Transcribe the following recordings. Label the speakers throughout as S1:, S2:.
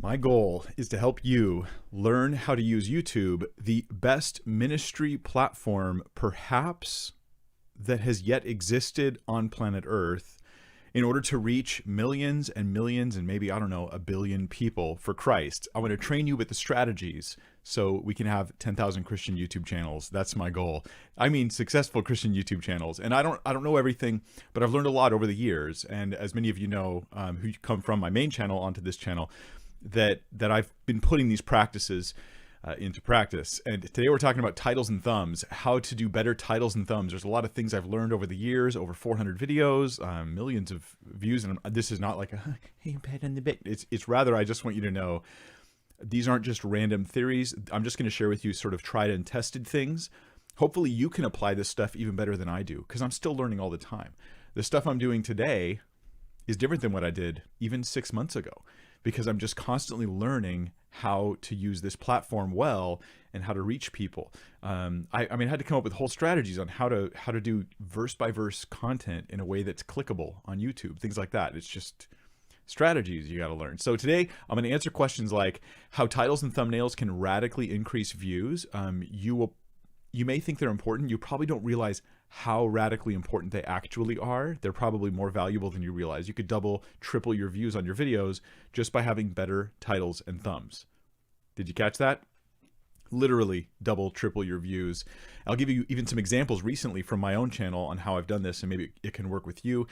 S1: My goal is to help you learn how to use YouTube, the best ministry platform perhaps that has yet existed on planet Earth, in order to reach millions and millions and maybe, I don't know, a billion people for Christ. I want to train you with the strategies so we can have 10,000 Christian YouTube channels. That's my goal. I mean, successful Christian YouTube channels. And I don't know everything, but I've learned a lot over the years. And as many of you know, who come from my main channel onto this channel, that I've been putting these practices into practice. And today we're talking about titles and thumbs, how to do better titles and thumbs. There's a lot of things I've learned over the years, over 400 videos, millions of views. And this is not like a, hey, pat on the back. It's rather, I just want you to know, these aren't just random theories. I'm just going to share with you sort of tried and tested things. Hopefully you can apply this stuff even better than I do, because I'm still learning all the time. The stuff I'm doing today is different than what I did even 6 months ago, because I'm just constantly learning how to use this platform well and how to reach people. I mean, I had to come up with whole strategies on how to do verse by verse content in a way that's clickable on YouTube, things like that. It's just strategies you got to learn. So today I'm going to answer questions like how titles and thumbnails can radically increase views. You may think they're important. You probably don't realize how radically important they actually are. They're probably more valuable than you realize. You could double, triple your views on your videos just by having better titles and thumbs. Did you catch that? Literally double, triple your views. I'll give you even some examples recently from my own channel on how I've done this, and maybe it can work with you.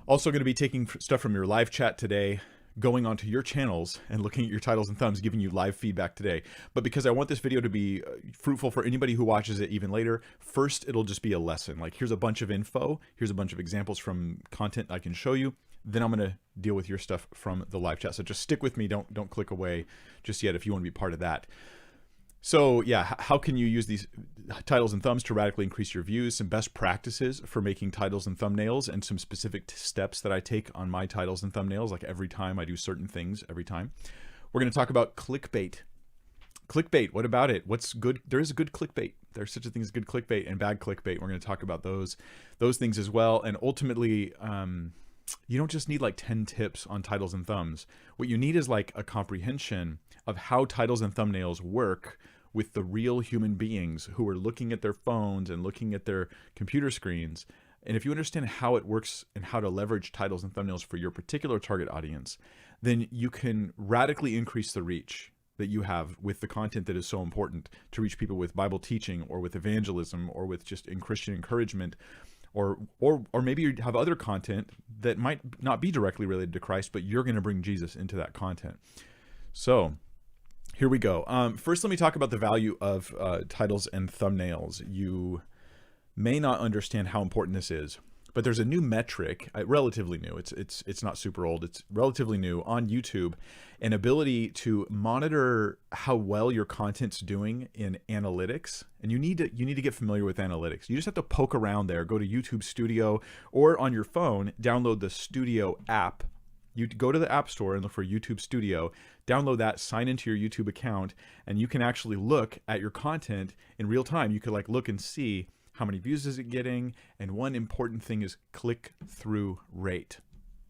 S1: Also going to be taking stuff from your live chat today, going onto your channels and looking at your titles and thumbs, giving you live feedback today. But because I want this video to be fruitful for anybody who watches it even later, first it'll just be a lesson. Like, here's a bunch of info, here's a bunch of examples from content I can show you. Then I'm going to deal with your stuff from the live chat. So just stick with me. Don't click away just yet if you want to be part of that. So yeah, how can you use these titles and thumbs to radically increase your views? Some best practices for making titles and thumbnails, and some specific steps that I take on my titles and thumbnails. Like every time I do certain things every time. We're going to talk about clickbait. Clickbait, what about it? What's good? There is a good clickbait. There's such a thing as good clickbait and bad clickbait. We're going to talk about those things as well. And ultimately, you don't just need like 10 tips on titles and thumbs. What you need is like a comprehension of how titles and thumbnails work with the real human beings who are looking at their phones and looking at their computer screens. And if you understand how it works and how to leverage titles and thumbnails for your particular target audience, then you can radically increase the reach that you have with the content that is so important to reach people with Bible teaching or with evangelism or with just in Christian encouragement, or maybe you have other content that might not be directly related to Christ, but you're going to bring Jesus into that content. So here we go. First, let me talk about the value of titles and thumbnails. You may not understand how important this is, but there's a new metric, relatively new. It's not super old. It's relatively new on YouTube, an ability to monitor how well your content's doing in analytics. And you need to get familiar with analytics. You just have to poke around there. Go to YouTube Studio, or on your phone, download the Studio app. You go to the App Store and look for YouTube Studio, download that, sign into your YouTube account, and you can actually look at your content in real time. You could like look and see how many views is it getting, and one important thing is click-through rate,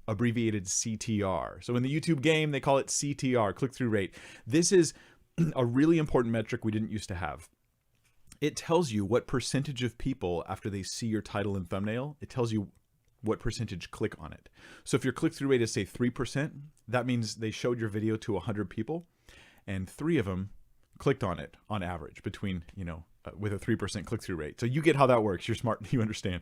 S1: abbreviated CTR. So in the YouTube game, they call it CTR, click-through rate. This is a really important metric we didn't used to have. It tells you what percentage of people, after they see your title and thumbnail, it tells you what percentage click on it. So if your click-through rate is say 3%, that means they showed your video to 100 people and 3 of them clicked on it on average, between, with a 3% click-through rate. So you get how that works. You're smart, you understand.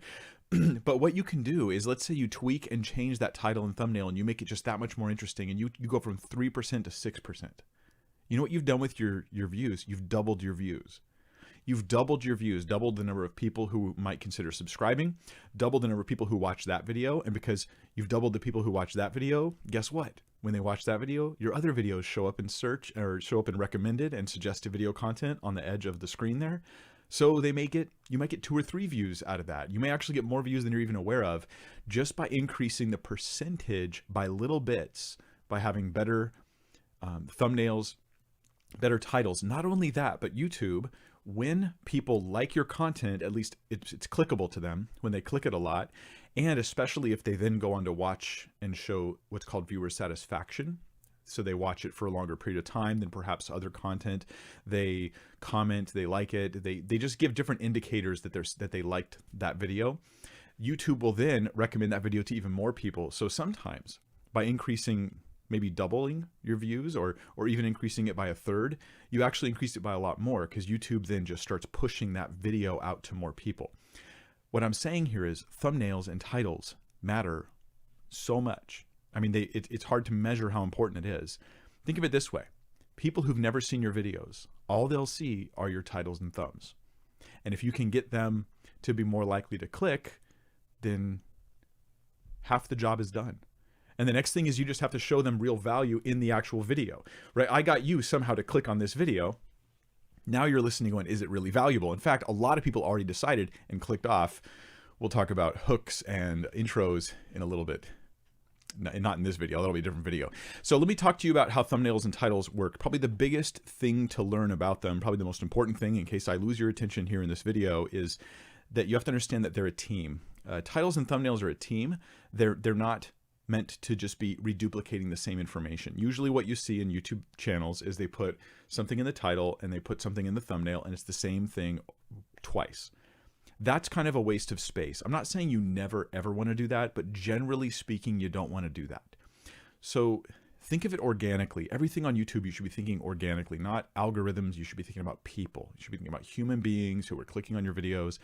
S1: But what you can do is, let's say you tweak and change that title and thumbnail and you make it just that much more interesting, and you go from 3% to 6%. You know what you've done with your views? You've doubled your views. You've doubled your views, doubled the number of people who might consider subscribing, doubled the number of people who watch that video. And because you've doubled the people who watch that video, guess what? When they watch that video, your other videos show up in search, or show up in recommended and suggested video content on the edge of the screen there. So you might get 2 or 3 views out of that. You may actually get more views than you're even aware of, just by increasing the percentage by little bits, by having better thumbnails, better titles. Not only that, but YouTube, when people like your content, at least it's clickable to them when they click it a lot, and especially if they then go on to watch and show what's called viewer satisfaction. so they watch it for a longer period of time than perhaps other content. They comment, they like it, they just give different indicators that they liked that video. YouTube will then recommend that video to even more people. So sometimes by increasing, maybe doubling your views or even increasing it by a third, you actually increase it by a lot more, because YouTube then just starts pushing that video out to more people. What I'm saying here is thumbnails and titles matter so much. I mean, it's hard to measure how important it is. Think of it this way. People who've never seen your videos, all they'll see are your titles and thumbs. And if you can get them to be more likely to click, then half the job is done. And the next thing is you just have to show them real value in the actual video, right? I got you somehow to click on this video. Now you're listening going, is it really valuable? In fact, a lot of people already decided and clicked off. We'll talk about hooks and intros in a little bit. Not in this video, that'll be a different video. So let me talk to you about how thumbnails and titles work. Probably the biggest thing to learn about them, probably the most important thing in case I lose your attention here in this video, is that you have to understand that they're a team. Titles and thumbnails are a team. They're not meant to just be reduplicating the same information. Usually what you see in YouTube channels is they put something in the title and they put something in the thumbnail, and it's the same thing twice. That's kind of a waste of space. I'm not saying you never ever want to do that, but generally speaking, you don't want to do that. So think of it organically. Everything on YouTube, you should be thinking organically, not algorithms. You should be thinking about people. You should be thinking about human beings who are clicking on your videos.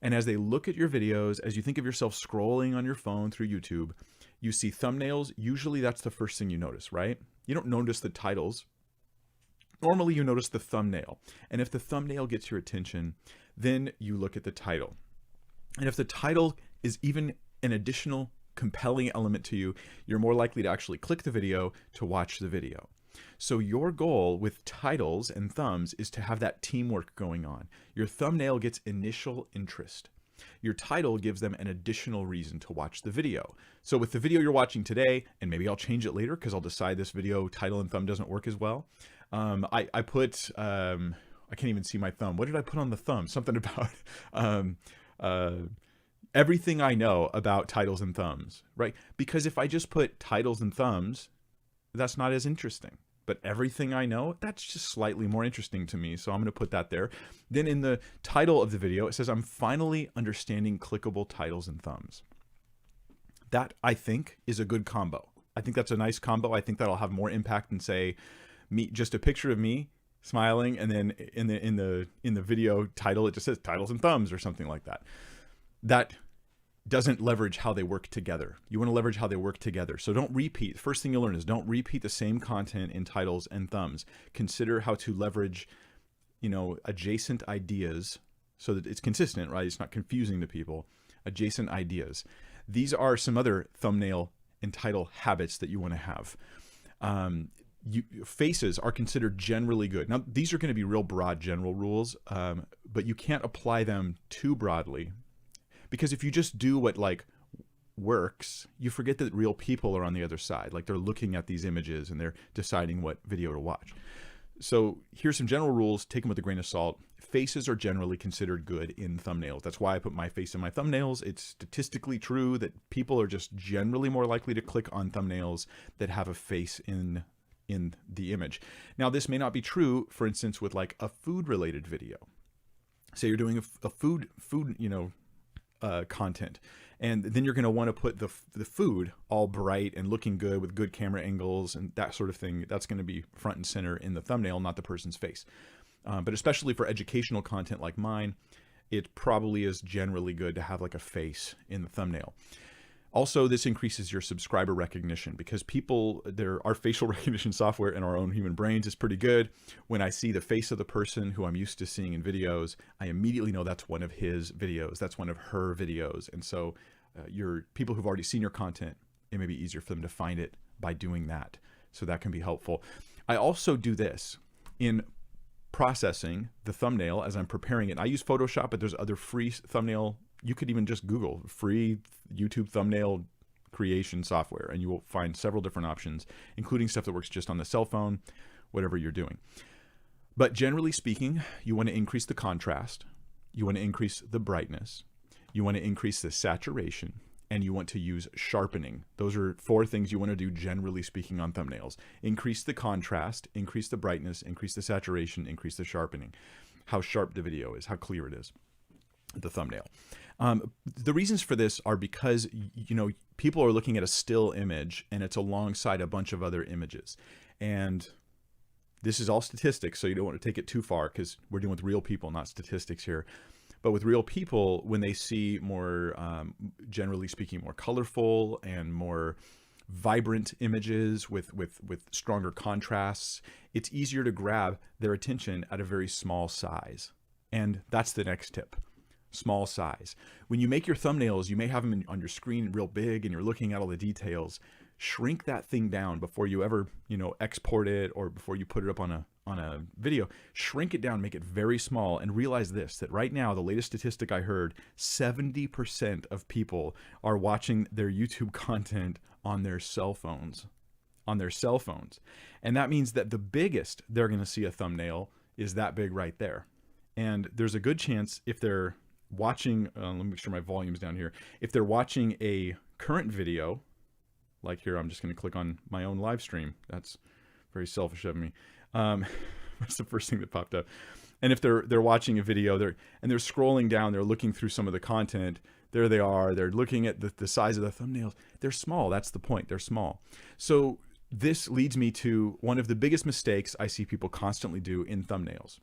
S1: And as they look at your videos, as you think of yourself scrolling on your phone through YouTube, you see thumbnails. Usually that's the first thing you notice, right? You don't notice the titles. Normally you notice the thumbnail. And if the thumbnail gets your attention, then you look at the title. And if the title is even an additional compelling element to you, you're more likely to actually click the video to watch the video. So your goal with titles and thumbs is to have that teamwork going on. Your thumbnail gets initial interest. Your title gives them an additional reason to watch the video. So with the video you're watching today, and maybe I'll change it later because I'll decide this video title and thumb doesn't work as well. I put, I can't even see my thumb. What did I put on the thumb? Something about everything I know about titles and thumbs, right? Because if I just put titles and thumbs, that's not as interesting. But everything I know, that's just slightly more interesting to me. So I'm going to put that there. Then in the title of the video, it says, I'm finally understanding clickable titles and thumbs. That, I think, is a good combo. I think that's a nice combo. I think that'll have more impact than, say, me, just a picture of me smiling, and then in the video title, it just says titles and thumbs or something like that. That doesn't leverage how they work together. You want to leverage how they work together. So don't repeat. First thing you'll learn is don't repeat the same content in titles and thumbs. Consider how to leverage, adjacent ideas so that it's consistent, right? It's not confusing to people. Adjacent ideas. These are some other thumbnail and title habits that you want to have. Faces are considered generally good. Now, these are going to be real broad general rules, but you can't apply them too broadly. Because if you just do what works, you forget that real people are on the other side. Like they're looking at these images and they're deciding what video to watch. So here's some general rules. Take them with a grain of salt. Faces are generally considered good in thumbnails. That's why I put my face in my thumbnails. It's statistically true that people are just generally more likely to click on thumbnails that have a face in the image. Now, this may not be true, for instance, with like a food-related video. Say you're doing a food content, and then you're going to want to put the food all bright and looking good with good camera angles and that sort of thing. That's going to be front and center in the thumbnail, not the person's face. But especially for educational content like mine, it probably is generally good to have like a face in the thumbnail. Also, this increases your subscriber recognition because our facial recognition software in our own human brains is pretty good. When I see the face of the person who I'm used to seeing in videos, I immediately know that's one of his videos. That's one of her videos. And so your people who've already seen your content, it may be easier for them to find it by doing that. So that can be helpful. I also do this in processing the thumbnail as I'm preparing it. I use Photoshop, but there's other free thumbnail. You could even just Google free YouTube thumbnail creation software, and you will find several different options, including stuff that works just on the cell phone, whatever you're doing. But generally speaking, you want to increase the contrast. You want to increase the brightness. You want to increase the saturation. and you want to use sharpening. Those are 4 things you want to do, generally speaking, on thumbnails. Increase the contrast, increase the brightness, increase the saturation, increase the sharpening. How sharp the video is, how clear it is, the thumbnail. The reasons for this are because, people are looking at a still image and it's alongside a bunch of other images. And this is all statistics, so you don't want to take it too far because we're dealing with real people, not statistics here. But with real people, when they see more, generally speaking, more colorful and more vibrant images with stronger contrasts, it's easier to grab their attention at a very small size. And that's the next tip. Small size. When you make your thumbnails, you may have them on your screen real big and you're looking at all the details. Shrink that thing down before you ever, export it, or before you put it up on a video. Shrink it down, make it very small, and realize this, that right now, the latest statistic I heard, 70% of people are watching their YouTube content on their cell phones. And that means that the biggest they're going to see a thumbnail is that big right there. And there's a good chance if they're watching, let me make sure my volume's down here. If they're watching a current video, like here, I'm just going to click on my own live stream. That's very selfish of me. That's the first thing that popped up. And if they're watching a video, they're scrolling down, they're looking through some of the content. There they are. They're looking at the size of the thumbnails. They're small. That's the point. They're small. So this leads me to one of the biggest mistakes I see people constantly do in thumbnails.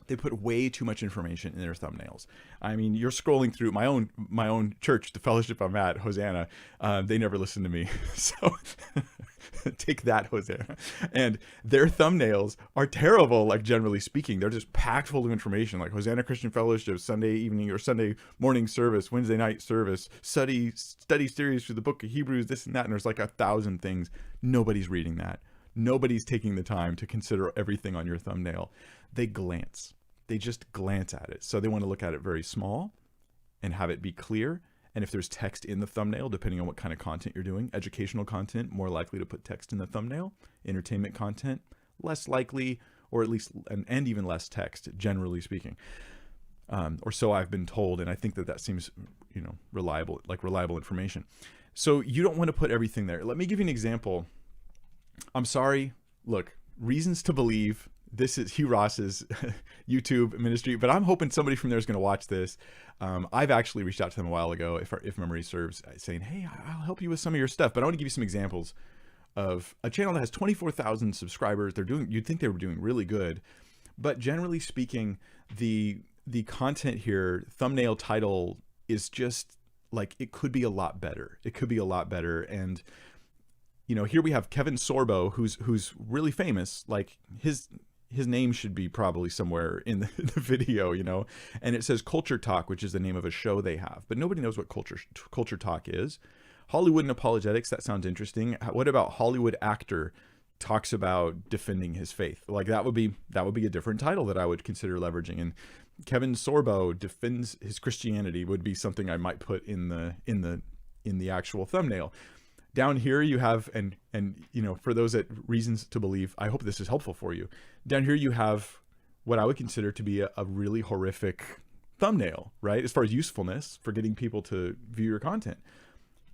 S1: They put way too much information in their thumbnails. I mean, you're scrolling through my own church, the fellowship I'm at, Hosanna. They never listen to me, so take that, Hosanna. And their thumbnails are terrible. Like, generally speaking, they're just packed full of information. Like Hosanna Christian Fellowship, Sunday evening or Sunday morning service, Wednesday night service, study series through the book of Hebrews, this and that. And there's like 1,000 things. Nobody's reading that. Nobody's taking the time to consider everything on your thumbnail. They just glance at it. So they want to look at it very small and have it be clear. And if there's text in the thumbnail, depending on what kind of content you're doing, educational content, more likely to put text in the thumbnail. Entertainment content, less likely, or at least, and even less text, generally speaking. Or so I've been told. And I think that seems, reliable information. So you don't want to put everything there. Let me give you an example. I'm sorry. Look, reasons to believe. This is Hugh Ross's YouTube ministry, but I'm hoping somebody from there is going to watch this. I've actually reached out to them a while ago, if memory serves, saying, hey, I'll help you with some of your stuff. But I want to give you some examples of a channel that has 24,000 subscribers. You'd think they were doing really good. But generally speaking, the content here, thumbnail, title, is just like, it could be a lot better. And here we have Kevin Sorbo, who's really famous. Like, his name should be probably somewhere in the video, and it says Culture Talk, which is the name of a show they have, but nobody knows what Culture Talk is. Hollywood and Apologetics, that sounds interesting. What about Hollywood Actor talks about defending his faith? Like, that would be a different title that I would consider leveraging. And Kevin Sorbo defends his Christianity would be something I might put in the actual thumbnail. Down here you have, and for those that reasons to believe, I hope this is helpful for you. Down here you have what I would consider to be a really horrific thumbnail, right? As far as usefulness for getting people to view your content.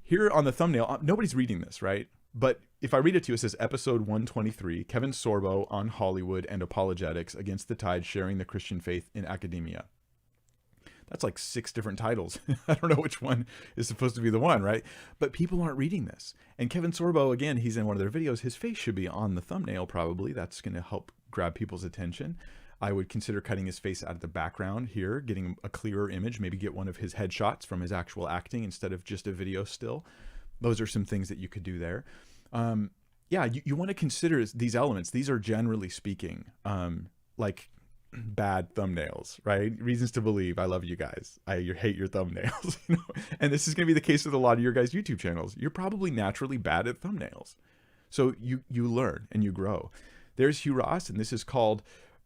S1: Here on the thumbnail, nobody's reading this, right? But if I read it to you, it says episode 123, Kevin Sorbo on Hollywood and Apologetics Against the Tide, Sharing the Christian Faith in Academia. That's like 6 different titles. I don't know which one is supposed to be the one, right? But people aren't reading this. And Kevin Sorbo, again, he's in one of their videos. His face should be on the thumbnail, probably. That's going to help grab people's attention. I would consider cutting his face out of the background here, getting a clearer image, maybe get one of his headshots from his actual acting instead of just a video still. Those are some things that you could do there. You want to consider these elements. These are, generally speaking, like bad thumbnails, right? Reasons to believe. I love you guys. I hate your thumbnails. And this is going to be the case with a lot of your guys' YouTube channels. You're probably naturally bad at thumbnails. So you learn and you grow. There's Hugh Ross, and this is called,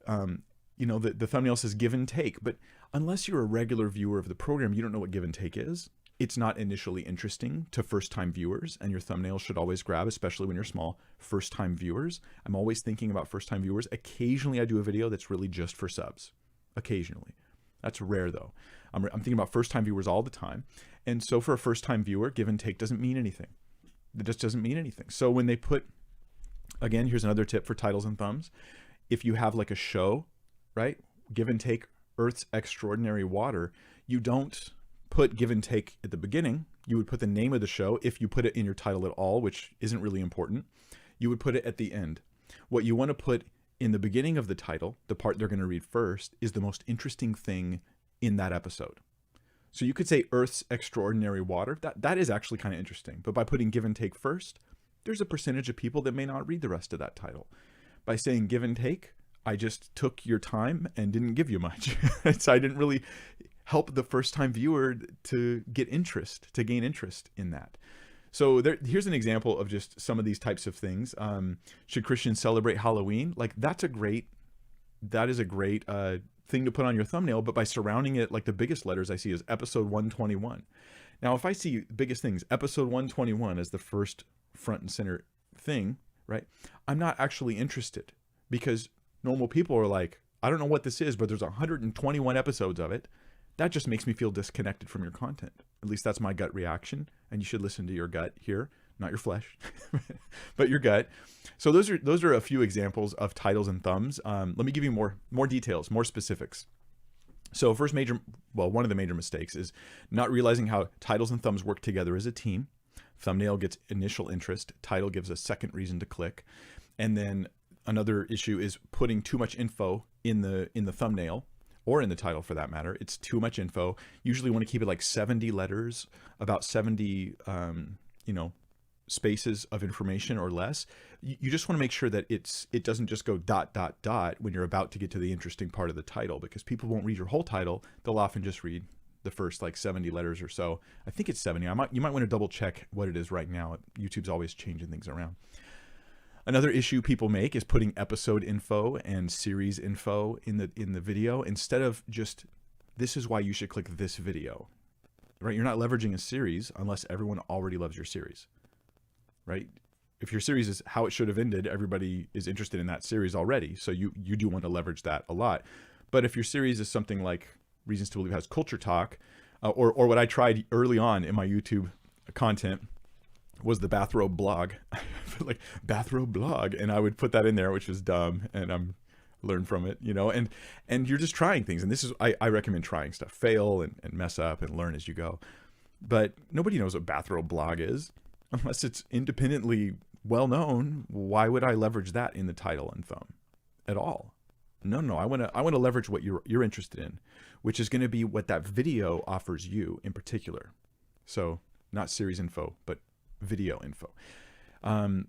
S1: the thumbnail says give and take. But unless you're a regular viewer of the program, you don't know what give and take is. It's not initially interesting to first-time viewers, and your thumbnail should always grab, especially when you're small, first-time viewers. I'm always thinking about first-time viewers. Occasionally, I do a video that's really just for subs. Occasionally. That's rare though. I'm thinking about first-time viewers all the time. And so for a first-time viewer, give and take doesn't mean anything. It just doesn't mean anything. So when they put, again, here's another tip for titles and thumbs. If you have like a show, right? Give and take Earth's Extraordinary Water, you don't put give and take at the beginning. You would put the name of the show, if you put it in your title at all, which isn't really important. You would put it at the end. What you want to put in the beginning of the title, the part they're going to read first, is the most interesting thing in that episode. So you could say Earth's Extraordinary Water. That is actually kind of interesting. But by putting give and take first, there's a percentage of people that may not read the rest of that title. By saying give and take, I just took your time and didn't give you much. So I didn't really help the first-time viewer to gain interest in that. So here's an example of just some of these types of things. Should Christians celebrate Halloween? Like that is a great thing to put on your thumbnail, but by surrounding it, like the biggest letters I see is episode 121. Now, if I see biggest things, episode 121 as the first front and center thing, right? I'm not actually interested, because normal people are like, I don't know what this is, but there's 121 episodes of it. That just makes me feel disconnected from your content. At least that's my gut reaction. And you should listen to your gut here, not your flesh, but your gut. So those are a few examples of titles and thumbs. Let me give you more details, more specifics. So one of the major mistakes is not realizing how titles and thumbs work together as a team. Thumbnail gets initial interest. Title gives a second reason to click. And then another issue is putting too much info in the thumbnail, or in the title for that matter. It's too much info. Usually want to keep it like 70 letters, about 70, spaces of information or less. You just want to make sure that it doesn't just go ... when you're about to get to the interesting part of the title, because people won't read your whole title. They'll often just read the first like 70 letters or so. I think it's 70. You might want to double check what it is right now. YouTube's always changing things around. Another issue people make is putting episode info and series info in the video instead of just, this is why you should click this video, right? You're not leveraging a series unless everyone already loves your series, right? If your series is how it should have ended, everybody is interested in that series already. So you do want to leverage that a lot. But if your series is something like Reasons to Believe has culture talk, or what I tried early on in my YouTube content was the bathrobe blog, like bathrobe blog. And I would put that in there, which was dumb. And I'm learned from it, and you're just trying things. And this is, I recommend trying stuff, fail and mess up and learn as you go. But nobody knows what bathrobe blog is unless it's independently well-known. Why would I leverage that in the title and thumb at all? No, I want to leverage what you're interested in, which is going to be what that video offers you in particular. So not series info, but video info.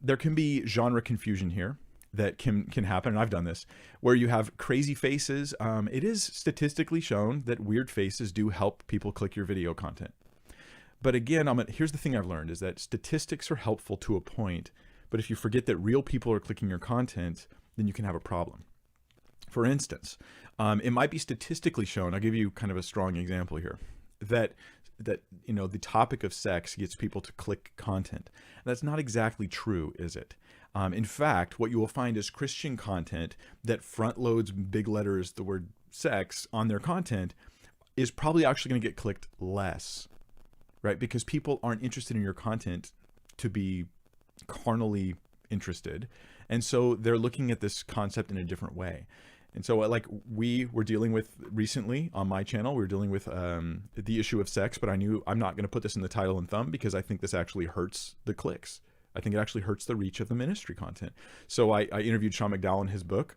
S1: There can be genre confusion here that can happen, and I've done this, where you have crazy faces. It is statistically shown that weird faces do help people click your video content. But again, here's the thing I've learned is that statistics are helpful to a point, but if you forget that real people are clicking your content, then you can have a problem. For instance, it might be statistically shown, I'll give you kind of a strong example here, that the topic of sex gets people to click content. That's not exactly true, is it? In fact, what you will find is Christian content that front loads big letters, the word sex, on their content is probably actually going to get clicked less, right? Because people aren't interested in your content to be carnally interested. And so they're looking at this concept in a different way. And so like we were dealing with recently on my channel, we were dealing with the issue of sex, but I knew I'm not going to put this in the title and thumb because I think this actually hurts the clicks. I think it actually hurts the reach of the ministry content. So I interviewed Sean McDowell in his book.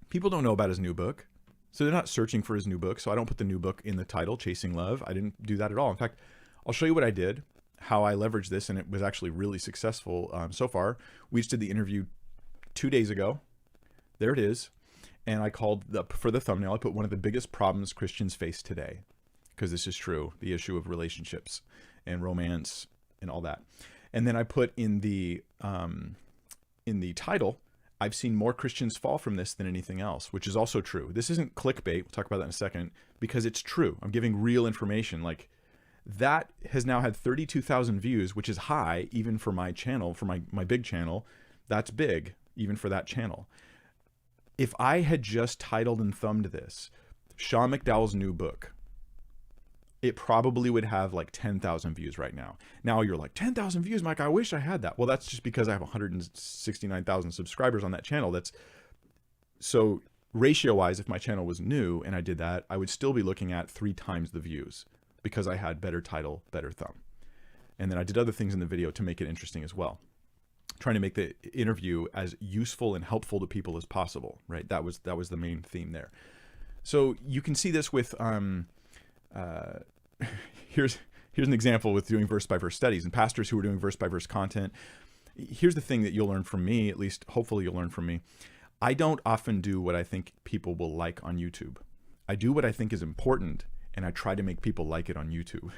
S1: People don't know about his new book, so they're not searching for his new book. So I don't put the new book in the title, Chasing Love. I didn't do that at all. In fact, I'll show you what I did, how I leveraged this, and it was actually really successful so far. We just did the interview 2 days ago. There it is. And I called for the thumbnail, I put one of the biggest problems Christians face today, because this is true, the issue of relationships and romance and all that. And then I put in the title, I've seen more Christians fall from this than anything else, which is also true. This isn't clickbait. We'll talk about that in a second, because it's true. I'm giving real information. Like that has now had 32,000 views, which is high even for my channel, for my big channel. That's big even for that channel. If I had just titled and thumbed this, Sean McDowell's new book, it probably would have like 10,000 views right now. Now you're like, 10,000 views, Mike, I wish I had that. Well, that's just because I have 169,000 subscribers on that channel. That's so ratio wise, if my channel was new and I did that, I would still be looking at 3 times the views because I had better title, better thumb. And then I did other things in the video to make it interesting as well, trying to make the interview as useful and helpful to people as possible, right? That was the main theme there. So you can see this with, here's an example with doing verse by verse studies and pastors who are doing verse by verse content. Here's the thing that you'll learn from me, at least hopefully you'll learn from me. I don't often do what I think people will like on YouTube. I do what I think is important, and I try to make people like it on YouTube.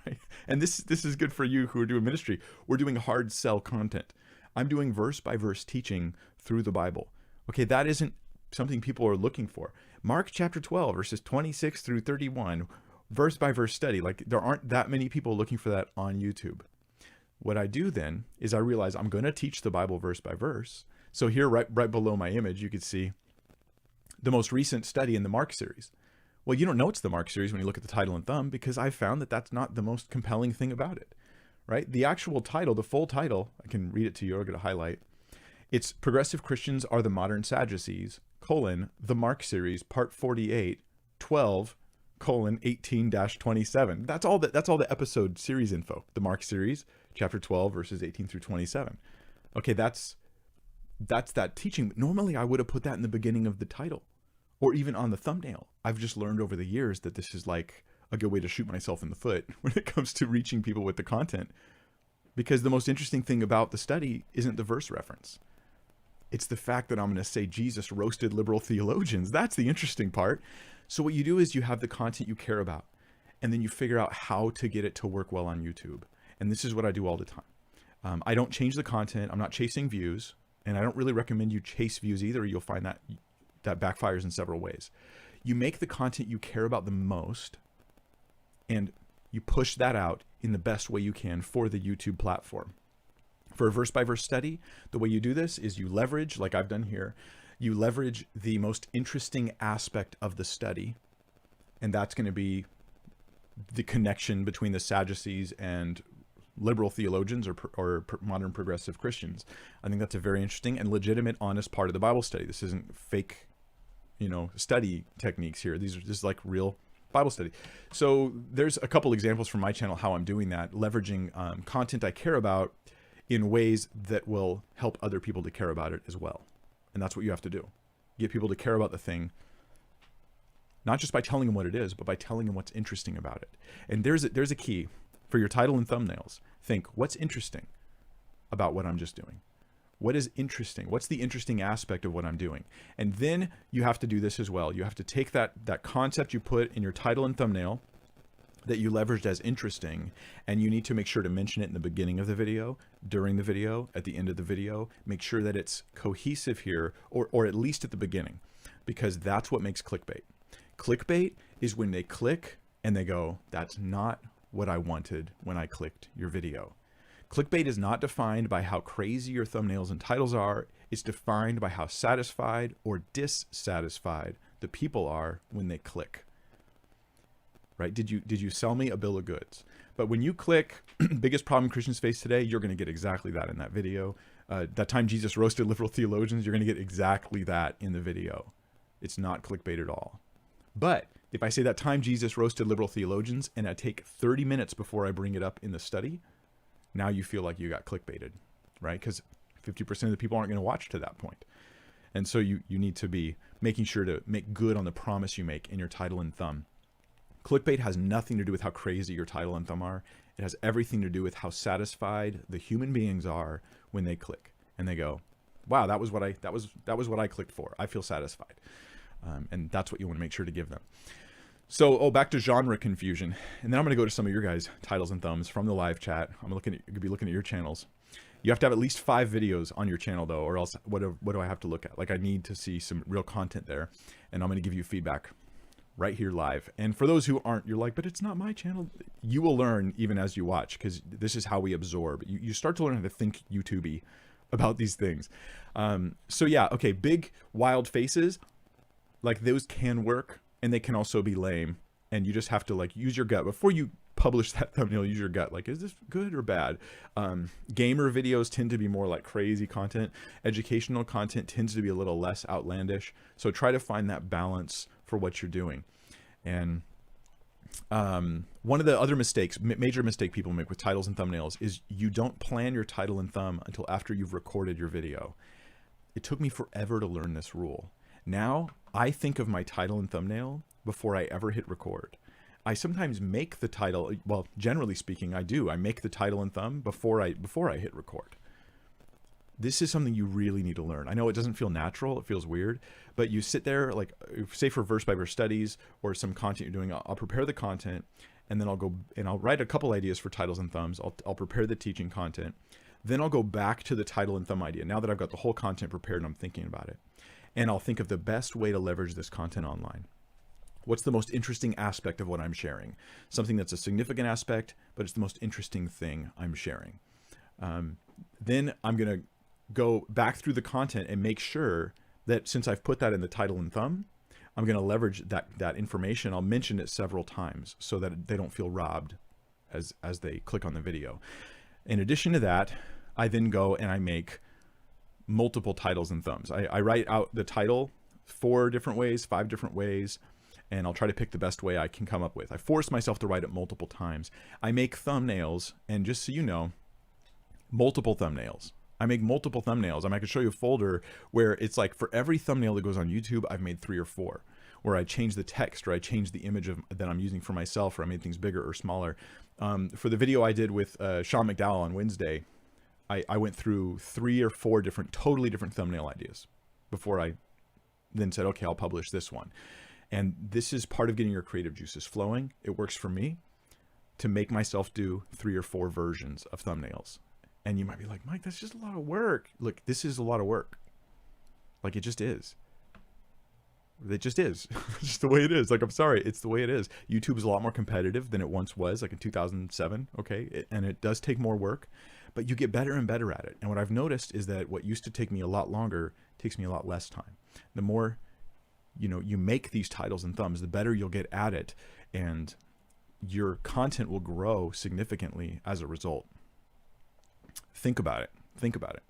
S1: Right? And this is good for you who are doing ministry. We're doing hard sell content. I'm doing verse by verse teaching through the Bible. Okay, that isn't something people are looking for. Mark chapter 12, verses 26 through 31, verse by verse study. Like, there aren't that many people looking for that on YouTube. What I do then is I realize I'm going to teach the Bible verse by verse. So here, right below my image, you could see the most recent study in the Mark series. Well, you don't know it's the Mark series when you look at the title and thumb, because I found that that's not the most compelling thing about it, right? The actual title, the full title, I can read it to you. I'll get a highlight. It's Progressive Christians Are the Modern Sadducees, the Mark series, part 48, 12, 18-27. That's all the episode series info. The Mark series, chapter 12, verses 18 through 27. Okay, that's that teaching. Normally I would have put that in the beginning of the title or even on the thumbnail. I've just learned over the years that this is like a good way to shoot myself in the foot when it comes to reaching people with the content, because the most interesting thing about the study isn't the verse reference. It's the fact that I'm going to say Jesus roasted liberal theologians. That's the interesting part. So what you do is you have the content you care about, and then you figure out how to get it to work well on YouTube. And this is what I do all the time. I don't change the content. I'm not chasing views. And I don't really recommend you chase views either. You'll find that backfires in several ways. You make the content you care about the most, and you push that out in the best way you can for the YouTube platform. For a verse by verse study, the way you do this is you leverage, like I've done here, you leverage the most interesting aspect of the study. And that's going to be the connection between the Sadducees and liberal theologians or modern progressive Christians. I think that's a very interesting and legitimate, honest part of the Bible study. This isn't fake, study techniques here. This is like real Bible study. So there's a couple examples from my channel how I'm doing that, leveraging content I care about in ways that will help other people to care about it as well. And that's what you have to do. Get people to care about the thing, not just by telling them what it is, but by telling them what's interesting about it. And there's a key for your title and thumbnails. Think, what's interesting about what I'm just doing? What is interesting? What's the interesting aspect of what I'm doing? And then you have to do this as well. You have to take that concept you put in your title and thumbnail that you leveraged as interesting, and you need to make sure to mention it in the beginning of the video, during the video, at the end of the video. Make sure that it's cohesive here, or at least at the beginning, because that's what makes clickbait. Clickbait is when they click and they go, that's not what I wanted when I clicked your video. Clickbait is not defined by how crazy your thumbnails and titles are. It's defined by how satisfied or dissatisfied the people are when they click. Right? Did you sell me a bill of goods? But when you click, biggest problem Christians face today, you're going to get exactly that in that video. That time Jesus roasted liberal theologians, you're going to get exactly that in the video. It's not clickbait at all. But if I say that time Jesus roasted liberal theologians and I take 30 minutes before I bring it up in the study, now you feel like you got clickbaited, right? Because 50% of the people aren't going to watch to that point. And so you need to be making sure to make good on the promise you make in your title and thumb. Clickbait has nothing to do with how crazy your title and thumb are. It has everything to do with how satisfied the human beings are when they click and they go, wow, that was what I clicked for. I feel satisfied. And that's what you want to make sure to give them. So, back to genre confusion. And then I'm going to go to some of your guys' titles and thumbs from the live chat. I'm going to be looking at your channels. You have to have at least 5 videos on your channel though, or else what do I have to look at? Like, I need to see some real content there, and I'm going to give you feedback right here live. And for those who aren't, you're like, but it's not my channel. You will learn even as you watch, because this is how we absorb. You start to learn how to think YouTube-y about these things. So yeah, okay, big wild faces, like those can work and they can also be lame. And you just have to like use your gut before you publish that thumbnail. Use your gut. Like, is this good or bad? Gamer videos tend to be more like crazy content. Educational content tends to be a little less outlandish. So try to find that balance for what you're doing. And one of the other mistakes, major mistake people make with titles and thumbnails is you don't plan your title and thumb until after you've recorded your video. It took me forever to learn this rule. Now I think of my title and thumbnail before I ever hit record. I sometimes make the title, well, generally speaking, I do. I make the title and thumb before I hit record. This is something you really need to learn. I know it doesn't feel natural, it feels weird, but you sit there, like say for verse by verse studies or some content you're doing, I'll prepare the content, and then I'll go and I'll write a couple ideas for titles and thumbs. I'll prepare the teaching content. Then I'll go back to the title and thumb idea. Now that I've got the whole content prepared and I'm thinking about it. And I'll think of the best way to leverage this content online. What's the most interesting aspect of what I'm sharing? Something that's a significant aspect, but it's the most interesting thing I'm sharing. Then I'm going to go back through the content and make sure that since I've put that in the title and thumb, I'm going to leverage that information. I'll mention it several times so that they don't feel robbed as they click on the video. In addition to that, I then go and I make multiple titles and thumbs. I write out the title 4 different ways, 5 different ways, and I'll try to pick the best way I can come up with. I force myself to write it multiple times. I make thumbnails, and just so you know, multiple thumbnails. I make multiple thumbnails. I can show you a folder where it's like for every thumbnail that goes on YouTube, I've made 3 or 4, where I change the text or I change the image that I'm using for myself, or I made things bigger or smaller. For the video I did with Sean McDowell on Wednesday, I went through 3 or 4 totally different thumbnail ideas before I then said, okay, I'll publish this one. And this is part of getting your creative juices flowing. It works for me to make myself do 3 or 4 versions of thumbnails. And you might be like, Mike, that's just a lot of work. Look, this is a lot of work. Like, it just is. It just is. It's just the way it is. Like, I'm sorry, it's the way it is. YouTube is a lot more competitive than it once was, like in 2007, okay? And it does take more work, but you get better and better at it. And what I've noticed is that what used to take me a lot longer takes me a lot less time. The more you make these titles and thumbs, the better you'll get at it, and your content will grow significantly as a result. Think about it. Think about it.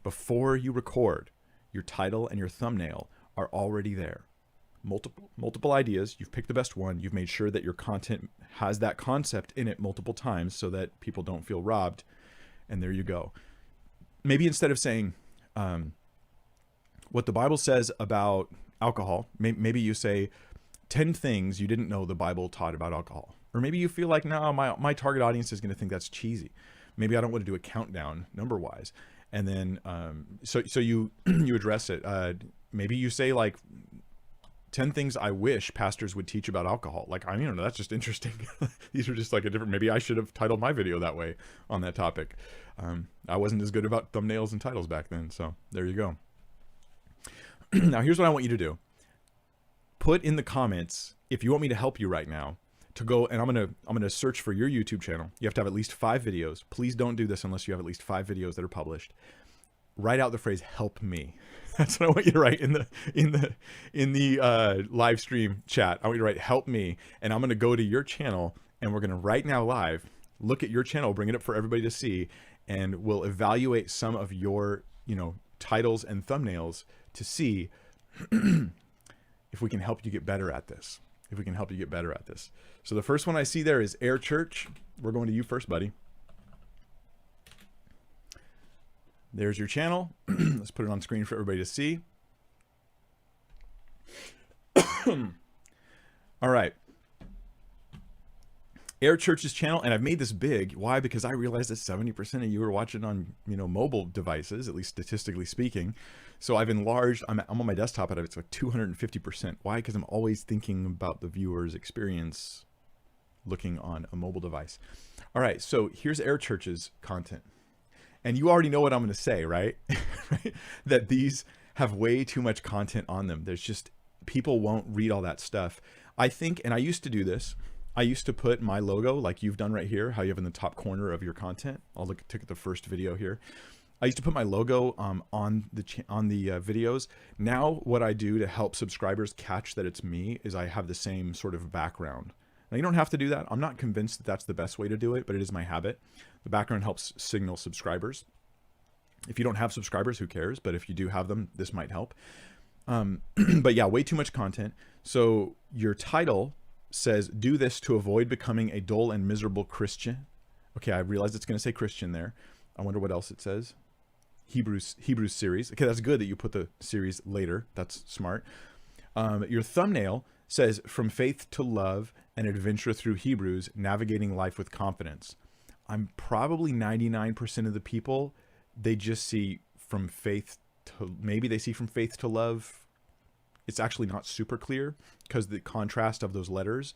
S1: Before you record, your title and your thumbnail are already there. Multiple ideas. You've picked the best one. You've made sure that your content has that concept in it multiple times so that people don't feel robbed. And there you go. Maybe instead of saying what the Bible says about alcohol, maybe you say 10 things you didn't know the Bible taught about alcohol. Or maybe you feel like, no, my target audience is going to think that's cheesy. Maybe I don't want to do a countdown number wise. And then, so you address it. Maybe you say like 10 things I wish pastors would teach about alcohol. Like, I don't know, that's just interesting. These are just like maybe I should have titled my video that way on that topic. I wasn't as good about thumbnails and titles back then. So there you go. Now, here's what I want you to do. Put in the comments, if you want me to help you right now, to go, and I'm gonna search for your YouTube channel. You have to have at least 5 videos. Please don't do this unless you have at least 5 videos that are published. Write out the phrase "help me." That's what I want you to write in the live stream chat. I want you to write "help me," and I'm gonna go to your channel, and we're gonna right now live look at your channel, bring it up for everybody to see, and we'll evaluate some of your titles and thumbnails to see if we can help you get better at this. So the first one I see there is Air Church. We're going to you first, buddy. There's your channel. Let's put it on screen for everybody to see. All right. Air Church's channel, and I've made this big. Why? Because I realized that 70% of you are watching on mobile devices, at least statistically speaking. So I've enlarged. I'm on my desktop, and it's like 250%. Why? Because I'm always thinking about the viewer's experience looking on a mobile device. All right, so here's Air Church's content, and you already know what I'm going to say, right? Right? That these have way too much content on them. There's just people won't read all that stuff. I think, and I used to do this. I used to put my logo like you've done right here, how you have in the top corner of your content. I'll take the first video here. I used to put my logo on the videos. Now what I do to help subscribers catch that it's me is I have the same sort of background. Now you don't have to do that. I'm not convinced that that's the best way to do it, but it is my habit. The background helps signal subscribers. If you don't have subscribers, who cares? But if you do have them, this might help. But yeah, way too much content. So your title says, do this to avoid becoming a dull and miserable Christian. Okay, I realized it's going to say Christian there. I wonder what else it says. Hebrews series. Okay, that's good that you put the series later. That's smart. Your thumbnail says, from faith to love, an adventure through Hebrews, navigating life with confidence. I'm probably 99% of the people, they just see from faith to, maybe they see from faith to love. It's actually not super clear because the contrast of those letters,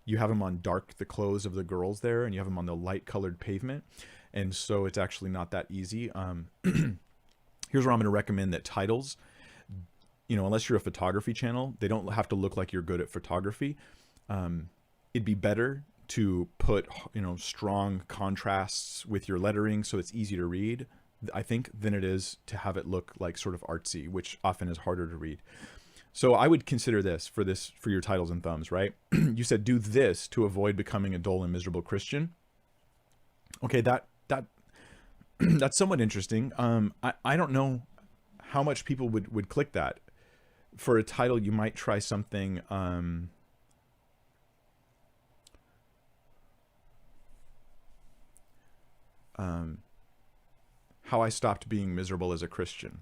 S1: you have them on dark, the clothes of the girls there, and you have them on the light colored pavement. And so it's actually not that easy. Here's where I'm going to recommend that titles, you know, unless you're a photography channel, they don't have to look like you're good at photography. It'd be better to put, you know, strong contrasts with your lettering so it's easy to read, I think, than it is to have it look like sort of artsy, which often is harder to read. So I would consider this for your titles and thumbs, right? You said, do this to avoid becoming a dull and miserable Christian. Okay, that's somewhat interesting. I don't know how much people would click that. For a title, you might try something, how I stopped being miserable as a Christian.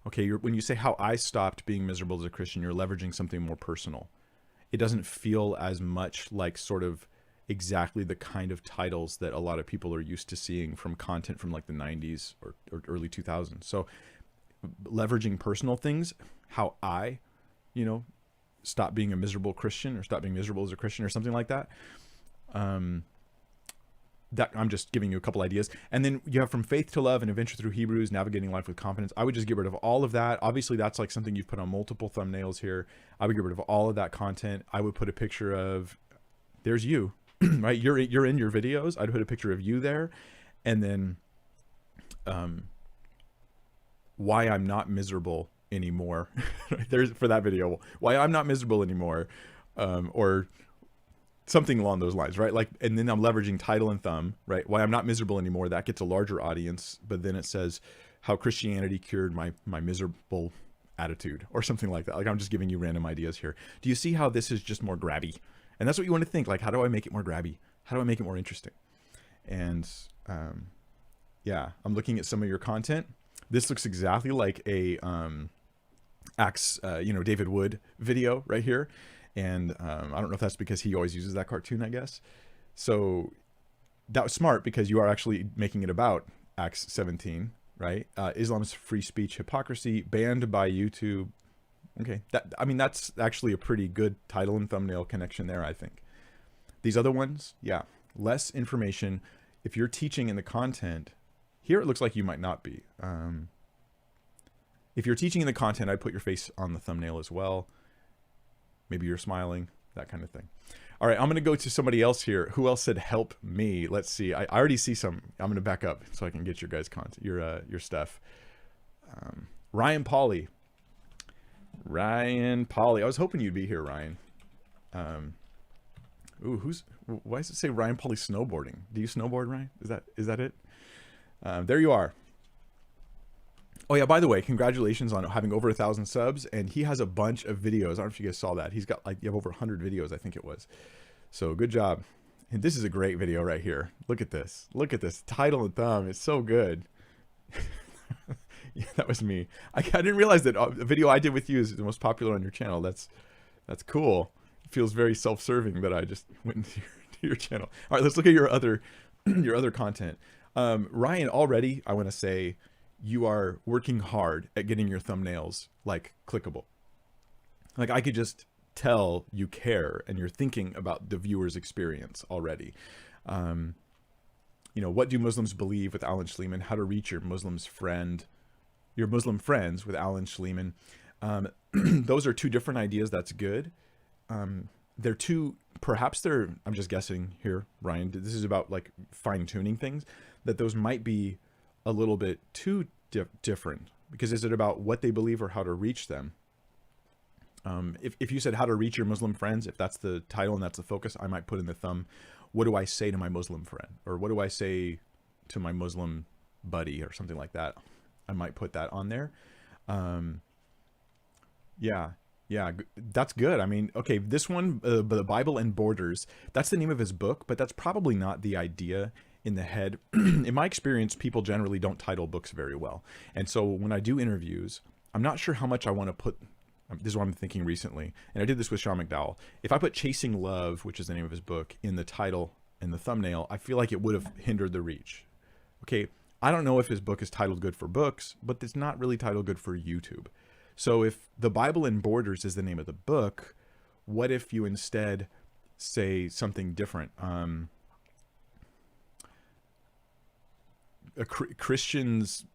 S1: Okay, when you say how I stopped being miserable as a Christian, you're leveraging something more personal. It doesn't feel as much like sort of exactly the kind of titles that a lot of people are used to seeing from content from like the 90s or early 2000s. So leveraging personal things, how I, you know, stop being a miserable Christian or stop being miserable as a Christian or something like that. That I'm just giving you a couple ideas. And then you have from faith to love, an adventure through Hebrews, navigating life with confidence. I would just get rid of all of that. Obviously that's like something you've put on multiple thumbnails here. I would get rid of all of that content. I would put a picture of, there's you, right? You're in your videos. I'd put a picture of you there. And then, why I'm not miserable anymore. There's for that video, why I'm not miserable anymore. Or something along those lines, right? Like, and then I'm leveraging title and thumb, right? Why I'm not miserable anymore. That gets a larger audience, but then it says how Christianity cured my miserable attitude or something like that. Like, I'm just giving you random ideas here. Do you see how this is just more grabby? And that's what you want to think. Like, how do I make it more grabby? How do I make it more interesting? And, yeah, I'm looking at some of your content. This looks exactly like a, Acts, David Wood video right here. And I don't know if that's because he always uses that cartoon, I guess. So that was smart because you are actually making it about Acts 17, right? Islam's free speech hypocrisy, banned by YouTube. Okay, that's actually a pretty good title and thumbnail connection there, I think. These other ones, yeah, less information. If you're teaching in the content, here it looks like you might not be. If you're teaching in the content, I'd put your face on the thumbnail as well. Maybe you're smiling, that kind of thing. All right, I'm going to go to somebody else here. Who else said help me? Let's see. I already see some. I'm going to back up so I can get your guys' content, your stuff. Ryan Pauly. Ryan Pauly. I was hoping you'd be here, Ryan. Why does it say Ryan Pauly snowboarding? Do you snowboard, Ryan? Is that it? There you are. Oh yeah, by the way, congratulations on having over 1,000 subs, and he has a bunch of videos. I don't know if you guys saw that. He's got you have over 100 videos, I think it was. So good job. And this is a great video right here. Look at this. Look at this title and thumb. It's so good. Yeah, that was me. I didn't realize that the video I did with you is the most popular on your channel. That's cool. It feels very self-serving that I just went into your channel. All right, let's look at your other content. Ryan, already I want to say, you are working hard at getting your thumbnails like clickable. Like, I could just tell you care and you're thinking about the viewer's experience already. What do Muslims believe with Alan Shleiman? How to reach your Muslim friends with Alan Shleiman. Those are two different ideas. That's good. I'm just guessing here, Ryan, this is about like fine tuning things, that those might be a little bit too different? Because is it about what they believe or how to reach them? If you said how to reach your Muslim friends, if that's the title and that's the focus, I might put in the thumb, what do I say to my Muslim friend? Or what do I say to my Muslim buddy or something like that? I might put that on there. Yeah, yeah, that's good. I mean, okay, this one, the Bible and Borders, that's the name of his book, but that's probably not the idea in the head. In my experience, people generally don't title books very well. And so when I do interviews, I'm not sure how much I want to put. This is what I'm thinking recently, and I did this with Sean McDowell. If I put Chasing Love, which is the name of his book, in the title and the thumbnail, I feel like it would have hindered the reach. Okay, I don't know if his book is titled good for books, but it's not really titled good for YouTube. So if The Bible in Borders is the name of the book, what if you instead say something different? Christians,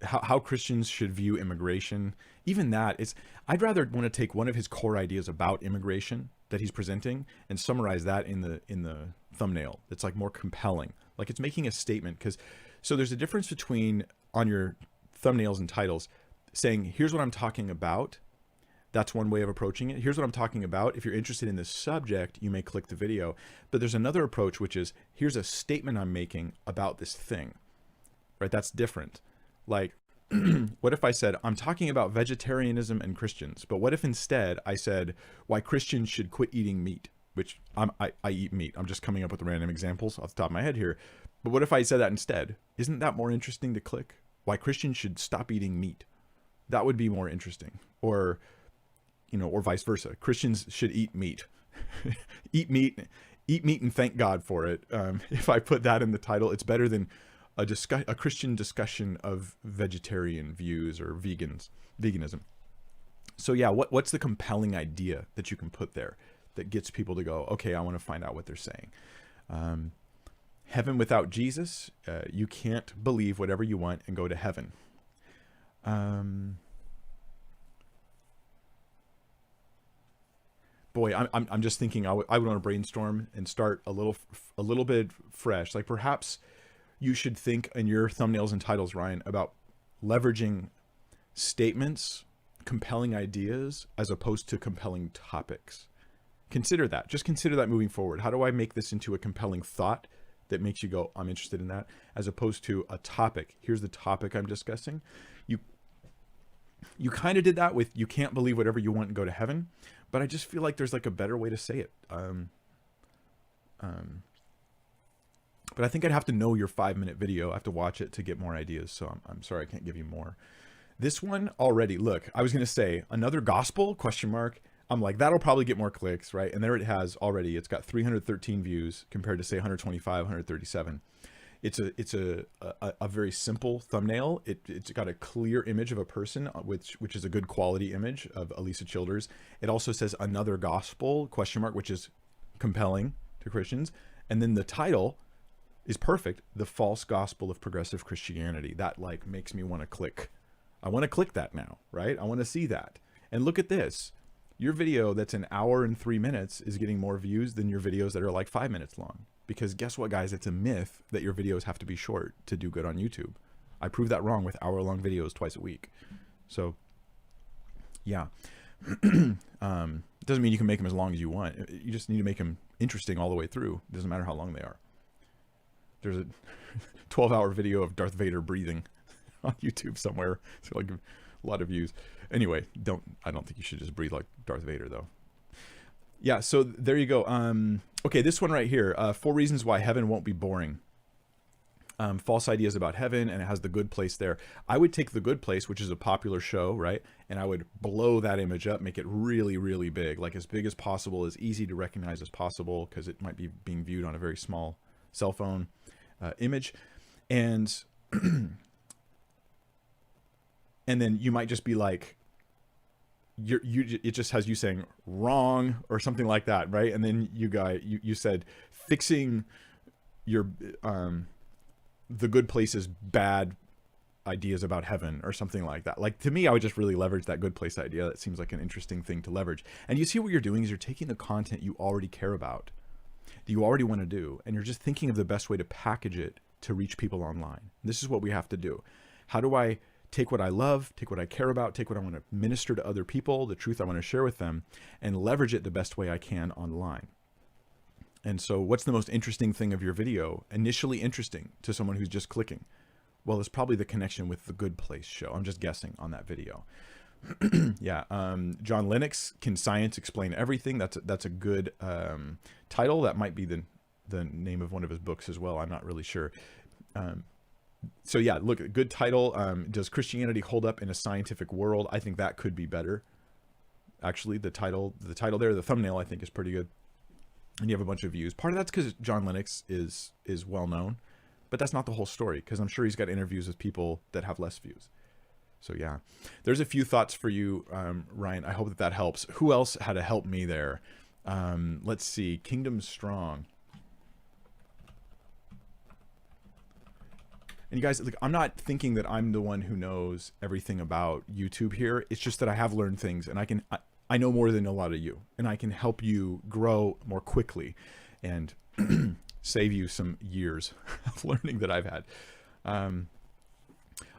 S1: how Christians should view immigration. Even that is, I'd rather want to take one of his core ideas about immigration that he's presenting and summarize that in the thumbnail. It's like more compelling, like it's making a statement. Because so there's a difference between on your thumbnails and titles saying, here's what I'm talking about. That's one way of approaching it. Here's what I'm talking about. If you're interested in this subject, you may click the video. But there's another approach, which is, here's a statement I'm making about this thing, right? That's different. Like, what if I said, I'm talking about vegetarianism and Christians, but what if instead I said why Christians should quit eating meat, which I eat meat. I'm just coming up with random examples off the top of my head here. But what if I said that instead? Isn't that more interesting to click? Why Christians should stop eating meat. That would be more interesting. Or, you know, or vice versa. Christians should eat meat. eat meat and thank God for it. If I put that in the title, it's better than a Christian discussion of vegetarian views or veganism. So yeah, what's the compelling idea that you can put there that gets people to go, okay, I want to find out what they're saying. Heaven without Jesus, you can't believe whatever you want and go to heaven. Boy, I'm just thinking I would want to brainstorm and start a little bit fresh. Like perhaps you should think in your thumbnails and titles, Ryan, about leveraging statements, compelling ideas, as opposed to compelling topics. Consider that. Just consider that moving forward. How do I make this into a compelling thought that makes you go, I'm interested in that, as opposed to a topic. Here's the topic I'm discussing. You kind of did that with you can't believe whatever you want and go to heaven, but I just feel like there's like a better way to say it. But I think I'd have to know your 5-minute video. I have to watch it to get more ideas. So I'm sorry, I can't give you more. This one already, look, I was going to say another gospel ? I'm like, that'll probably get more clicks, right? And there it has already. It's got 313 views compared to say 125, 137. It's a very simple thumbnail. It's got a clear image of a person, which is a good quality image of Alisa Childers. It also says another gospel ? Which is compelling to Christians. And then the title is perfect. The false gospel of progressive Christianity. That like makes me want to click. I want to click that now, right? I want to see that. And look at this. Your video that's an hour and 3 minutes is getting more views than your videos that are like 5 minutes long. Because guess what, guys? It's a myth that your videos have to be short to do good on YouTube. I prove that wrong with hour-long videos twice a week. So, yeah. Doesn't mean you can make them as long as you want. You just need to make them interesting all the way through. It doesn't matter how long they are. There's a 12-hour video of Darth Vader breathing on YouTube somewhere. It's like a lot of views. Anyway, I don't think you should just breathe like Darth Vader though. Yeah, so there you go. Okay, this one right here, 4 reasons why heaven won't be boring. False ideas about heaven, and it has The Good Place there. I would take The Good Place, which is a popular show, right? And I would blow that image up, make it really, really big, like as big as possible, as easy to recognize as possible, because it might be being viewed on a very small cell phone image. And and then you might just be like, it just has you saying wrong or something like that, right? And then you said fixing your The Good Place's bad ideas about heaven or something like that. Like, to me, I would just really leverage that Good Place idea. That seems like an interesting thing to leverage. And you see what you're doing is you're taking the content you already care about, that you already want to do, and you're just thinking of the best way to package it to reach people online. This is what we have to do. How do I take what I love, take what I care about, take what I want to minister to other people, the truth I want to share with them, and leverage it the best way I can online? And so what's the most interesting thing of your video? Initially interesting to someone who's just clicking. Well, it's probably the connection with the Good Place show. I'm just guessing on that video. Yeah. John Lennox, Can Science Explain Everything? That's a good title. That might be the name of one of his books as well. I'm not really sure. So yeah, look, good title. Does Christianity hold up in a scientific world? I think that could be better. Actually, the title there, the thumbnail, I think is pretty good. And you have a bunch of views. Part of that's because John Lennox is well known, but that's not the whole story, because I'm sure he's got interviews with people that have less views. So yeah, there's a few thoughts for you, Ryan. I hope that helps. Who else had to help me there? Let's see, Kingdom Strong. And you guys, look, I'm not thinking that I'm the one who knows everything about YouTube here. It's just that I have learned things, and I know more than a lot of you, and I can help you grow more quickly and save you some years of learning that I've had.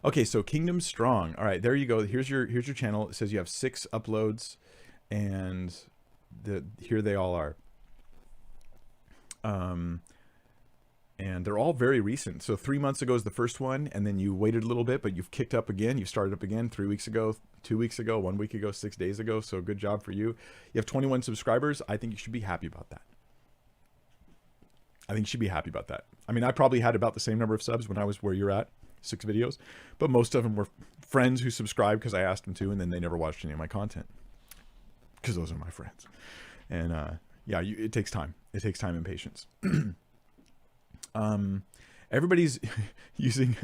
S1: Okay, so Kingdom Strong. All right, there you go. Here's your channel. It says you have 6 uploads, and here they all are. And they're all very recent. So 3 months ago is the first one, and then you waited a little bit, but you've kicked up again. You started up again 3 weeks ago, 2 weeks ago, 1 week ago, 6 days ago. So good job for you. You have 21 subscribers. I think you should be happy about that. I think you should be happy about that. I mean, I probably had about the same number of subs when I was where you're at, 6 videos, but most of them were friends who subscribed because I asked them to, and then they never watched any of my content because those are my friends. And yeah, it takes time. It takes time and patience. Everybody's using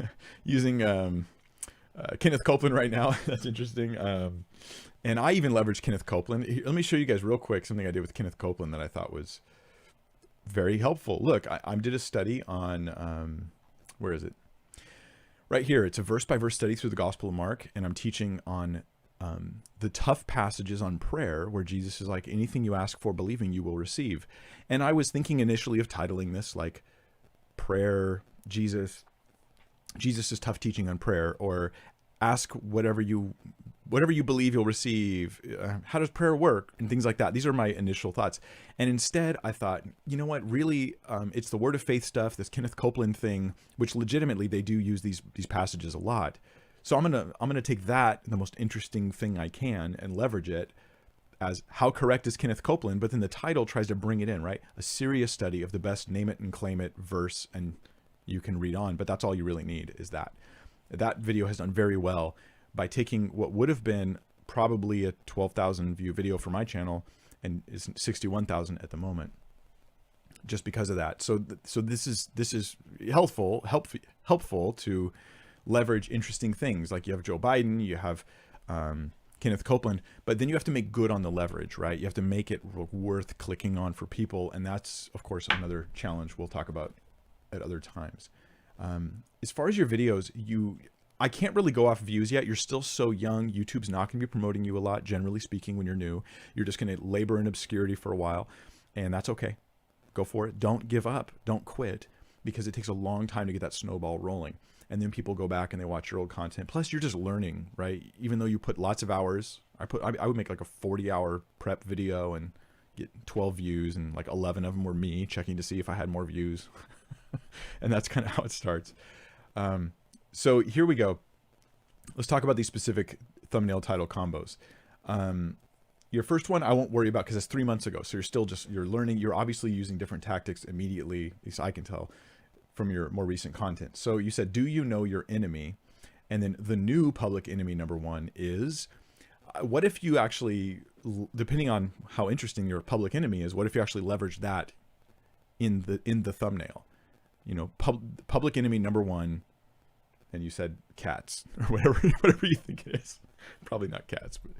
S1: Kenneth Copeland right now. That's interesting. And I even leverage Kenneth Copeland. Let me show you guys real quick something I did with Kenneth Copeland that I thought was very helpful. Look, I did a study on, where is it? Right here. It's a verse-by-verse study through the Gospel of Mark, and I'm teaching on the tough passages on prayer where Jesus is like, anything you ask for believing you will receive. And I was thinking initially of titling this like prayer, Jesus' tough teaching on prayer, or ask whatever you believe you'll receive. How does prayer work? And things like that. These are my initial thoughts. And instead I thought, you know what, really, it's the word of faith stuff, this Kenneth Copeland thing, which legitimately they do use these passages a lot. So I'm gonna take that, the most interesting thing I can, and leverage it as how correct is Kenneth Copeland, but then the title tries to bring it in, right? A serious study of the best name it and claim it verse, and you can read on, but that's all you really need is that. That video has done very well by taking what would have been probably a 12,000 view video for my channel and is 61,000 at the moment, just because of that. So this is helpful to leverage interesting things. Like you have Joe Biden, you have Kenneth Copeland, but then you have to make good on the leverage, right? You have to make it worth clicking on for people. And that's, of course, another challenge we'll talk about at other times. As far as your videos, I can't really go off views yet. You're still so young. YouTube's not going to be promoting you a lot, generally speaking, when you're new. You're just going to labor in obscurity for a while, and that's okay. Go for it. Don't give up. Don't quit, because it takes a long time to get that snowball rolling. And then people go back and they watch your old content. Plus, you're just learning, right? Even though you put lots of hours, I would make like a 40-hour prep video and get 12 views, and like 11 of them were me checking to see if I had more views. And that's kind of how it starts. So here we go. Let's talk about these specific thumbnail title combos. Your first one I won't worry about because it's 3 months ago. So you're learning. You're obviously using different tactics immediately, at least I can tell from your more recent content. So you said, do you know your enemy? And then the new public enemy number 1 is, what if you actually, depending on how interesting your public enemy is, what if you actually leverage that in the thumbnail? You know, public enemy number 1, and you said cats or whatever you think it is. Probably not cats, but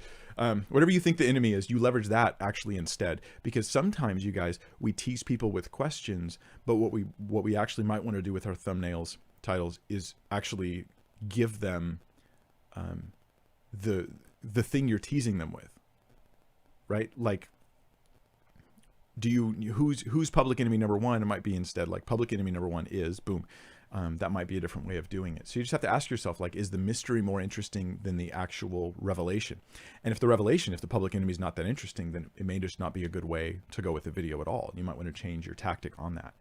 S1: whatever you think the enemy is, you leverage that actually instead. Because sometimes, you guys, we tease people with questions, but what we actually might want to do with our thumbnails titles is actually give them the thing you're teasing them with, right? Like, who's public enemy number 1? It might be instead like public enemy number 1 is boom. that might be a different way of doing it. So you just have to ask yourself, like, is the mystery more interesting than the actual revelation? And if the public enemy is not that interesting, then it may just not be a good way to go with the video at all. You might want to change your tactic on that.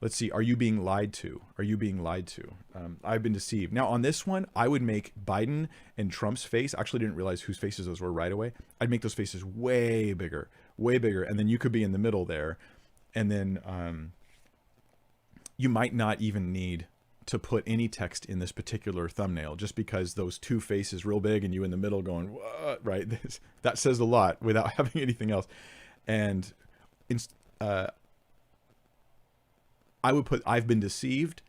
S1: Let's see. Are you being lied to? Are you being lied to? I've been deceived. Now on this one, I would make Biden and Trump's face. Actually didn't realize whose faces those were right away. I'd make those faces way bigger. And then you could be in the middle there. And then, you might not even need to put any text in this particular thumbnail, just because those two faces real big and you in the middle going, what? Right? That says a lot without having anything else. And I would put "I've been deceived"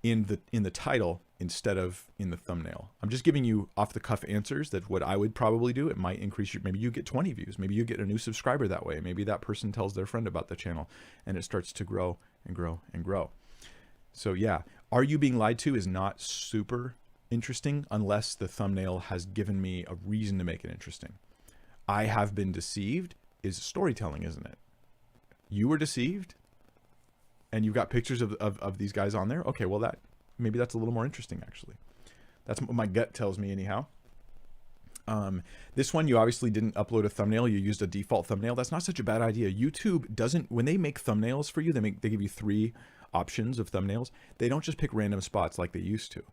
S1: in the title instead of in the thumbnail. I'm just giving you off the cuff answers. That's what I would probably do. It might increase maybe you get 20 views. Maybe you get a new subscriber that way. Maybe that person tells their friend about the channel and it starts to grow and grow and grow. So yeah, are you being lied to is not super interesting unless the thumbnail has given me a reason to make it interesting. I have been deceived is storytelling, isn't it? You were deceived and you've got pictures of these guys on there. Okay, well maybe that's a little more interesting actually. That's what my gut tells me anyhow. This one, you obviously didn't upload a thumbnail. You used a default thumbnail. That's not such a bad idea. YouTube doesn't, when they make thumbnails for you, they give you 3 options of thumbnails. They don't just pick random spots like they used to.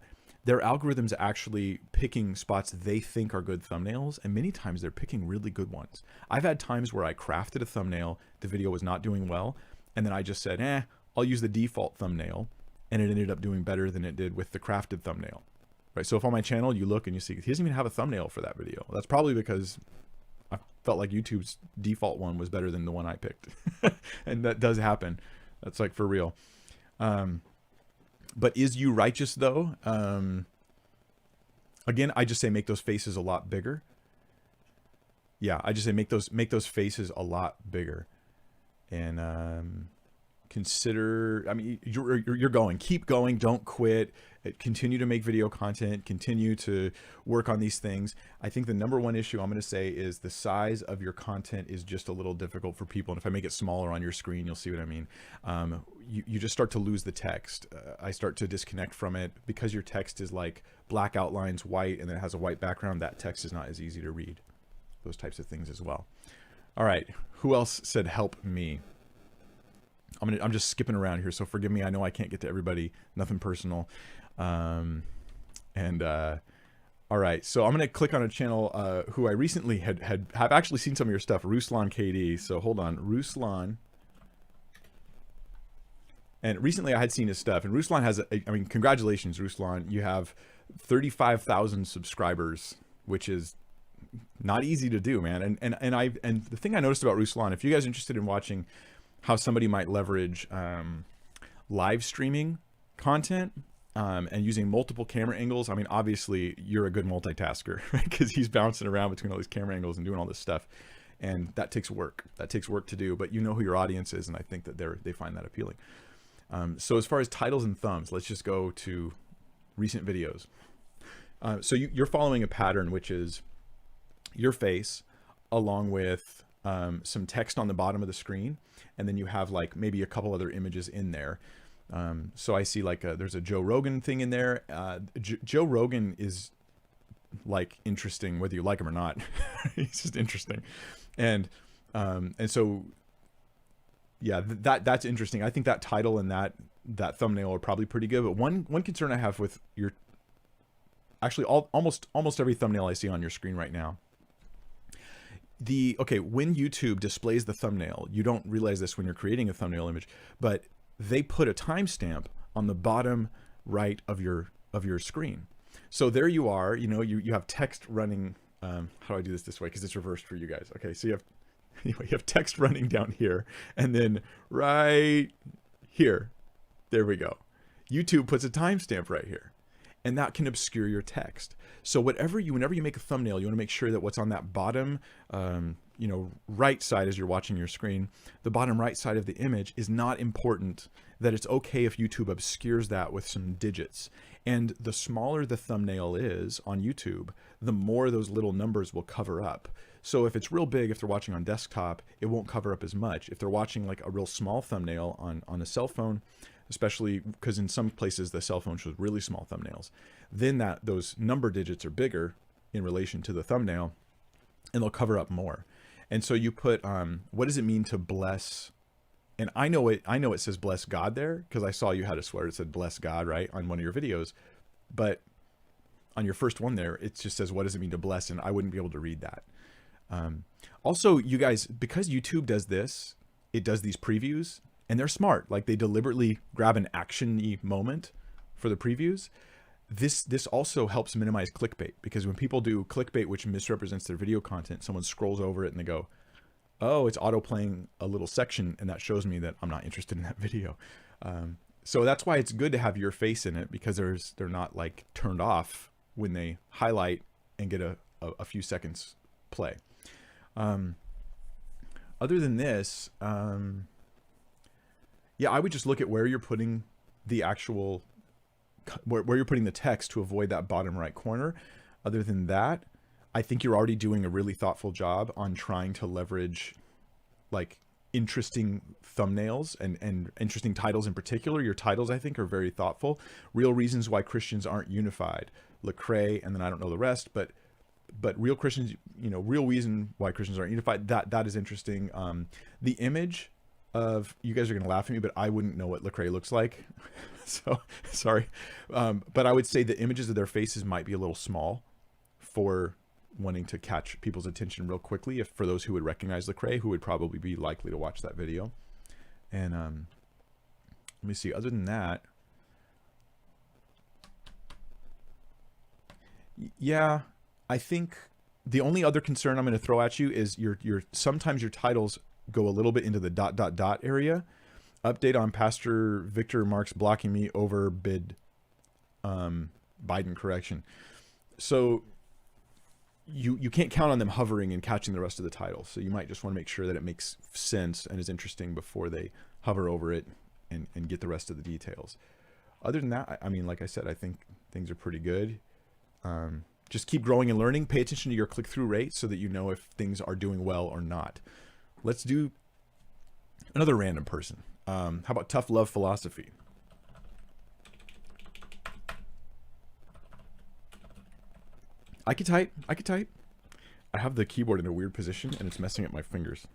S1: Their algorithms actually picking spots they think are good thumbnails, and many times they're picking really good ones. I've had times where I crafted a thumbnail, the video was not doing well, and then I just said, I'll use the default thumbnail, and it ended up doing better than it did with the crafted thumbnail. Right? So if on my channel you look and you see, he doesn't even have a thumbnail for that video. That's probably because I felt like YouTube's default one was better than the one I picked. And that does happen. That's like for real. But is you righteous though? Again, I just say make those faces a lot bigger. Yeah, I just say make those faces a lot bigger. And consider, I mean, you're going, keep going, don't quit, continue to make video content, continue to work on these things. I think the number one issue I'm going to say is the size of your content is just a little difficult for people. And if I make it smaller on your screen, you'll see what I mean. You just start to lose the text. I start to disconnect from it because your text is like black outlines, white, and then it has a white background. That text is not as easy to read. Those types of things as well. All right. Who else said help me? I'm just skipping around here, so forgive me. I know I can't get to everybody. Nothing personal. All right, so I'm gonna click on a channel who I recently have actually seen some of your stuff, Ruslan KD. So hold on, Ruslan. And recently I had seen his stuff, and Ruslan has I mean, congratulations, Ruslan. You have 35,000 subscribers, which is not easy to do, man. And the thing I noticed about Ruslan, if you guys are interested in watching how somebody might leverage live streaming content and using multiple camera angles. I mean, obviously you're a good multitasker, right? Because he's bouncing around between all these camera angles and doing all this stuff. And that takes work. That takes work to do, but you know who your audience is. And I think that they find that appealing. So as far as titles and thumbs, let's just go to recent videos. So you're following a pattern, which is your face along with some text on the bottom of the screen. And then you have like maybe a couple other images in there. So I see like there's a Joe Rogan thing in there. Joe Rogan is like interesting, whether you like him or not. He's just interesting. And so, yeah, that's interesting. I think that title and that thumbnail are probably pretty good. But one concern I have with your, actually almost every thumbnail I see on your screen right now, when YouTube displays the thumbnail, you don't realize this when you're creating a thumbnail image, but they put a timestamp on the bottom right of your screen. So there you are, you have text running. How do I do this way? Because it's reversed for you guys. Okay, so you have text running down here, and then right here, there we go. YouTube puts a timestamp right here, and that can obscure your text. So whenever you make a thumbnail, you want to make sure that what's on that bottom, right side as you're watching your screen, the bottom right side of the image is not important, that it's okay if YouTube obscures that with some digits. And the smaller the thumbnail is on YouTube, the more those little numbers will cover up. So if it's real big, if they're watching on desktop, it won't cover up as much. If they're watching like a real small thumbnail on a cell phone, especially because in some places the cell phone shows really small thumbnails, then those number digits are bigger in relation to the thumbnail, and they'll cover up more. And so you put, what does it mean to bless? And I know it says bless God there because I saw you had a sweater that said bless God, right, on one of your videos. But on your first one there, it just says, what does it mean to bless? And I wouldn't be able to read that. Also, you guys, because YouTube does this, it does these previews, and they're smart. Like, they deliberately grab an action-y moment for the previews. This also helps minimize clickbait, because when people do clickbait, which misrepresents their video content, someone scrolls over it and they go, oh, it's auto playing a little section, and that shows me that I'm not interested in that video. So that's why it's good to have your face in it, because they're not like turned off when they highlight and get a few seconds play. Other than this, yeah, I would just look at where you're putting the actual, where you're putting the text to avoid that bottom right corner. Other than that, I think you're already doing a really thoughtful job on trying to leverage like interesting thumbnails and interesting titles in particular. Your titles, I think, are very thoughtful. Real reasons why Christians aren't unified. Lecrae, and then I don't know the rest, but real Christians, real reason why Christians aren't unified. That is interesting. The image of, you guys are going to laugh at me, but I wouldn't know what Lecrae looks like. So sorry. But I would say the images of their faces might be a little small for wanting to catch people's attention real quickly. If for those who would recognize Lecrae, who would probably be likely to watch that video. And let me see. Other than that, yeah, I think the only other concern I'm going to throw at you is sometimes your titles go a little bit into the ... area. Update on Pastor Victor Marks blocking me over bid Biden correction. So you can't count on them hovering and catching the rest of the title. So you might just want to make sure that it makes sense and is interesting before they hover over it and get the rest of the details. Other than that, I mean, like I said, I think things are pretty good. Just keep growing and learning. Pay attention to your click-through rate so that you know if things are doing well or not. Let's do another random person. How about Tough Love Philosophy? I could type. I have the keyboard in a weird position and it's messing up my fingers.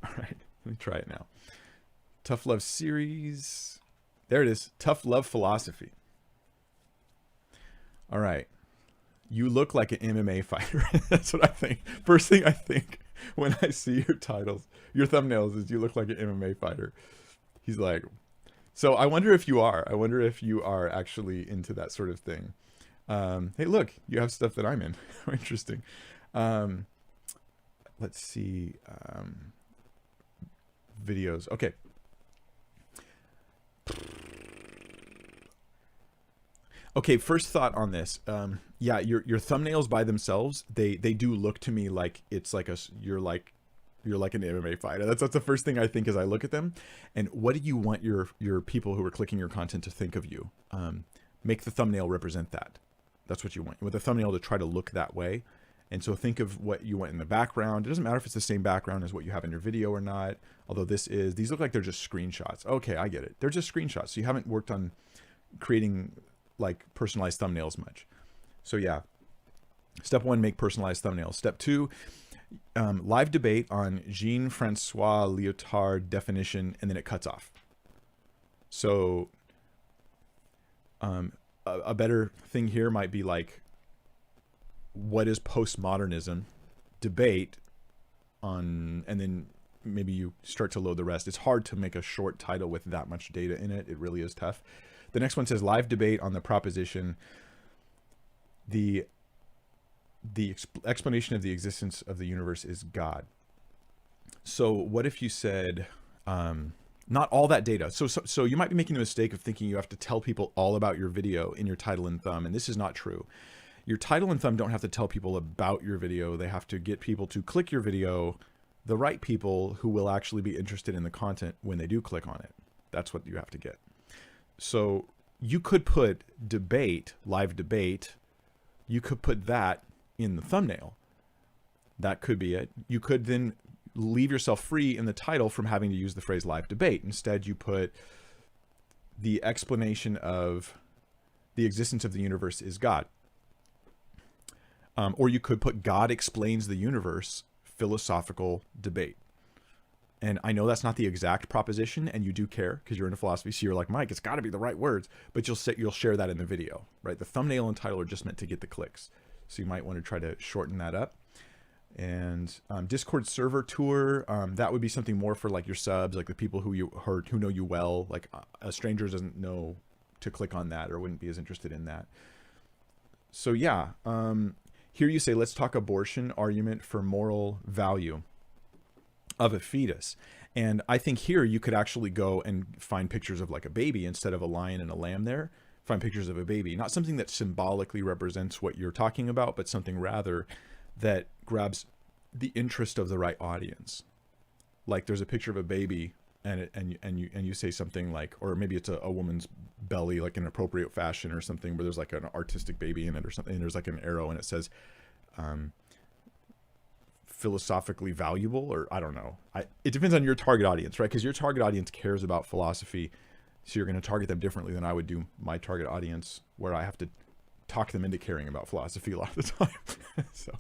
S1: All right, let me try it now. Tough Love Series. There it is. Tough Love Philosophy. All right. You look like an MMA fighter. That's what I think. First thing I think when I see your titles, your thumbnails, is you look like an MMA fighter. He's like, so I wonder if you are. I wonder if you are actually into that sort of thing. Hey, look, you have stuff that I'm in. Interesting. Let's see. Videos. Okay. Okay, first thought on this. Yeah, your thumbnails by themselves, they do look to me like it's like you're like an MMA fighter. That's the first thing I think as I look at them. And what do you want your people who are clicking your content to think of you? Make the thumbnail represent that. That's what you want. You want the thumbnail to try to look that way. And so think of what you want in the background. It doesn't matter if it's the same background as what you have in your video or not. Although these look like they're just screenshots. Okay, I get it. They're just screenshots. So you haven't worked on creating like personalized thumbnails much. So yeah, step 1, make personalized thumbnails. Step 2, live debate on Jean-Francois Lyotard definition, and then it cuts off. So a better thing here might be like, what is postmodernism? Debate on, and then maybe you start to load the rest. It's hard to make a short title with that much data in it. It really is tough. The next one says live debate on the proposition, the explanation of the existence of the universe is God. So what if you said, not all that data. So you might be making the mistake of thinking you have to tell people all about your video in your title and thumb, and this is not true. Your title and thumb don't have to tell people about your video. They have to get people to click your video, the right people who will actually be interested in the content when they do click on it. That's what you have to get. So you could put debate, live debate, you could put that in the thumbnail. That could be it. You could then leave yourself free in the title from having to use the phrase live debate. Instead, you put the explanation of the existence of the universe is God. Or you could put God explains the universe, philosophical debate. And I know that's not the exact proposition, and you do care because you're into philosophy. So you're like, Mike, it's got to be the right words, but you'll share that in the video, right? The thumbnail and title are just meant to get the clicks. So you might want to try to shorten that up. And Discord server tour, that would be something more for like your subs, like the people who know you well. Like a stranger doesn't know to click on that or wouldn't be as interested in that. So yeah, here you say, let's talk abortion, argument for moral value of a fetus. And I think here you could actually go and find pictures of like a baby instead of a lion and a lamb there. Find pictures of a baby, not something that symbolically represents what you're talking about, but something rather that grabs the interest of the right audience. Like there's a picture of a baby and you say something like, or maybe it's a woman's belly, like in appropriate fashion or something, where there's like an artistic baby in it or something. And there's like an arrow and it says, philosophically valuable, or I don't know. It depends on your target audience, right? Because your target audience cares about philosophy. So you're going to target them differently than I would do my target audience, where I have to talk them into caring about philosophy a lot of the time. So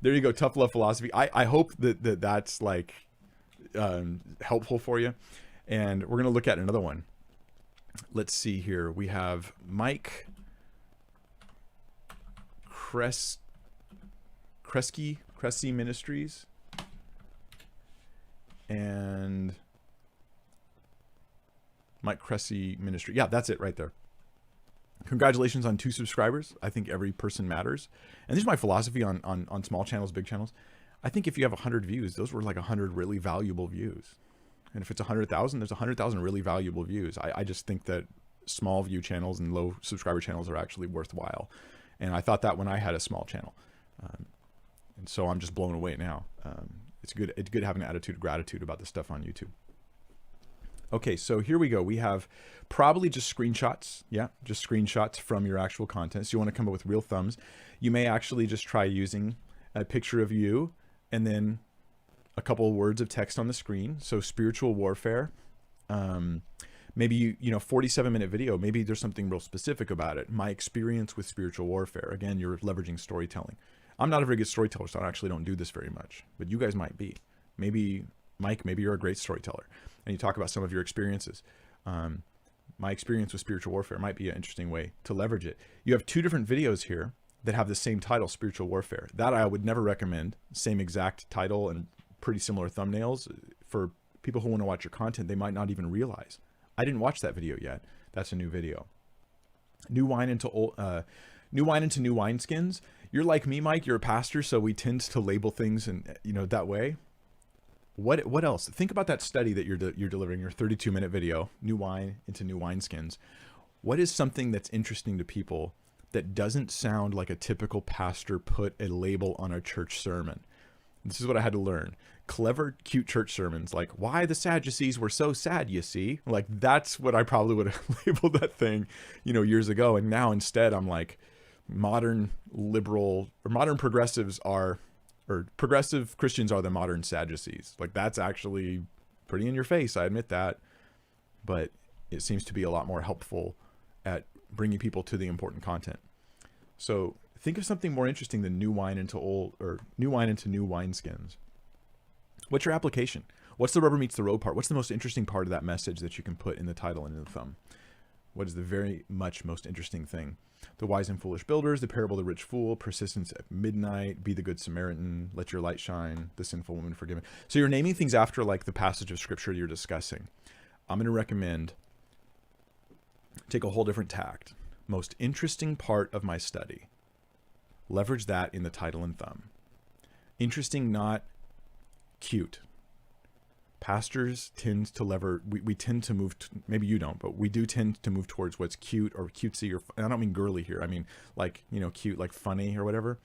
S1: there you go. Tough love philosophy. I hope that's like helpful for you. And we're going to look at another one. Let's see here. We have Mike Kresge Ministries and Mike Kresge Ministry. Yeah, that's it right there. Congratulations on 2 subscribers. I think every person matters. And this is my philosophy on small channels, big channels. I think if you have 100 views, those were like 100 really valuable views. And if it's 100,000, there's 100,000 really valuable views. I just think that small view channels and low subscriber channels are actually worthwhile. And I thought that when I had a small channel. And so I'm just blown away now. It's good having an attitude of gratitude about the stuff on YouTube. Okay, so here we go. We have probably just screenshots. Yeah, just screenshots from your actual content. So you want to come up with real thumbs. You may actually just try using a picture of you and then a couple of words of text on the screen. So spiritual warfare. Maybe, 47-minute video. Maybe there's something real specific about it. My experience with spiritual warfare. Again, you're leveraging storytelling. I'm not a very good storyteller, so I actually don't do this very much. But you guys might be. Maybe, Mike, maybe you're a great storyteller. And you talk about some of your experiences. My experience with spiritual warfare might be an interesting way to leverage it. You have 2 different videos here that have the same title, spiritual warfare. That I would never recommend. Same exact title and pretty similar thumbnails. For people who want to watch your content, they might not even realize. I didn't watch that video yet. That's a new video. New wine into new wineskins. You're like me, Mike. You're a pastor, so we tend to label things and that way. What else? Think about that study that you're delivering, your 32-minute video, new wine into new wineskins. What is something that's interesting to people that doesn't sound like a typical pastor put a label on a church sermon? This is what I had to learn. Clever, cute church sermons, like why the Sadducees were so sad, you see? Like that's what I probably would have labeled that thing, years ago. And now instead I'm like, modern liberal or modern progressives are, or progressive Christians are the modern Sadducees. Like that's actually pretty in your face. I admit that, but it seems to be a lot more helpful at bringing people to the important content. So think of something more interesting than new wine into new wineskins. What's your application? What's the rubber meets the road part? What's the most interesting part of that message that you can put in the title and in the thumb? What is the very much most interesting thing? The wise and foolish builders, the parable of the rich fool, persistence at midnight, be the good Samaritan, let your light shine, the sinful woman forgiven. So you're naming things after like the passage of scripture you're discussing. I'm going to recommend take a whole different tact. Most interesting part of my study. Leverage that in the title and thumb. Interesting, not cute. Pastors tend to we tend to move, maybe you don't, but we do tend to move towards what's cute or cutesy, or I don't mean girly here. I mean like, cute, like funny or whatever.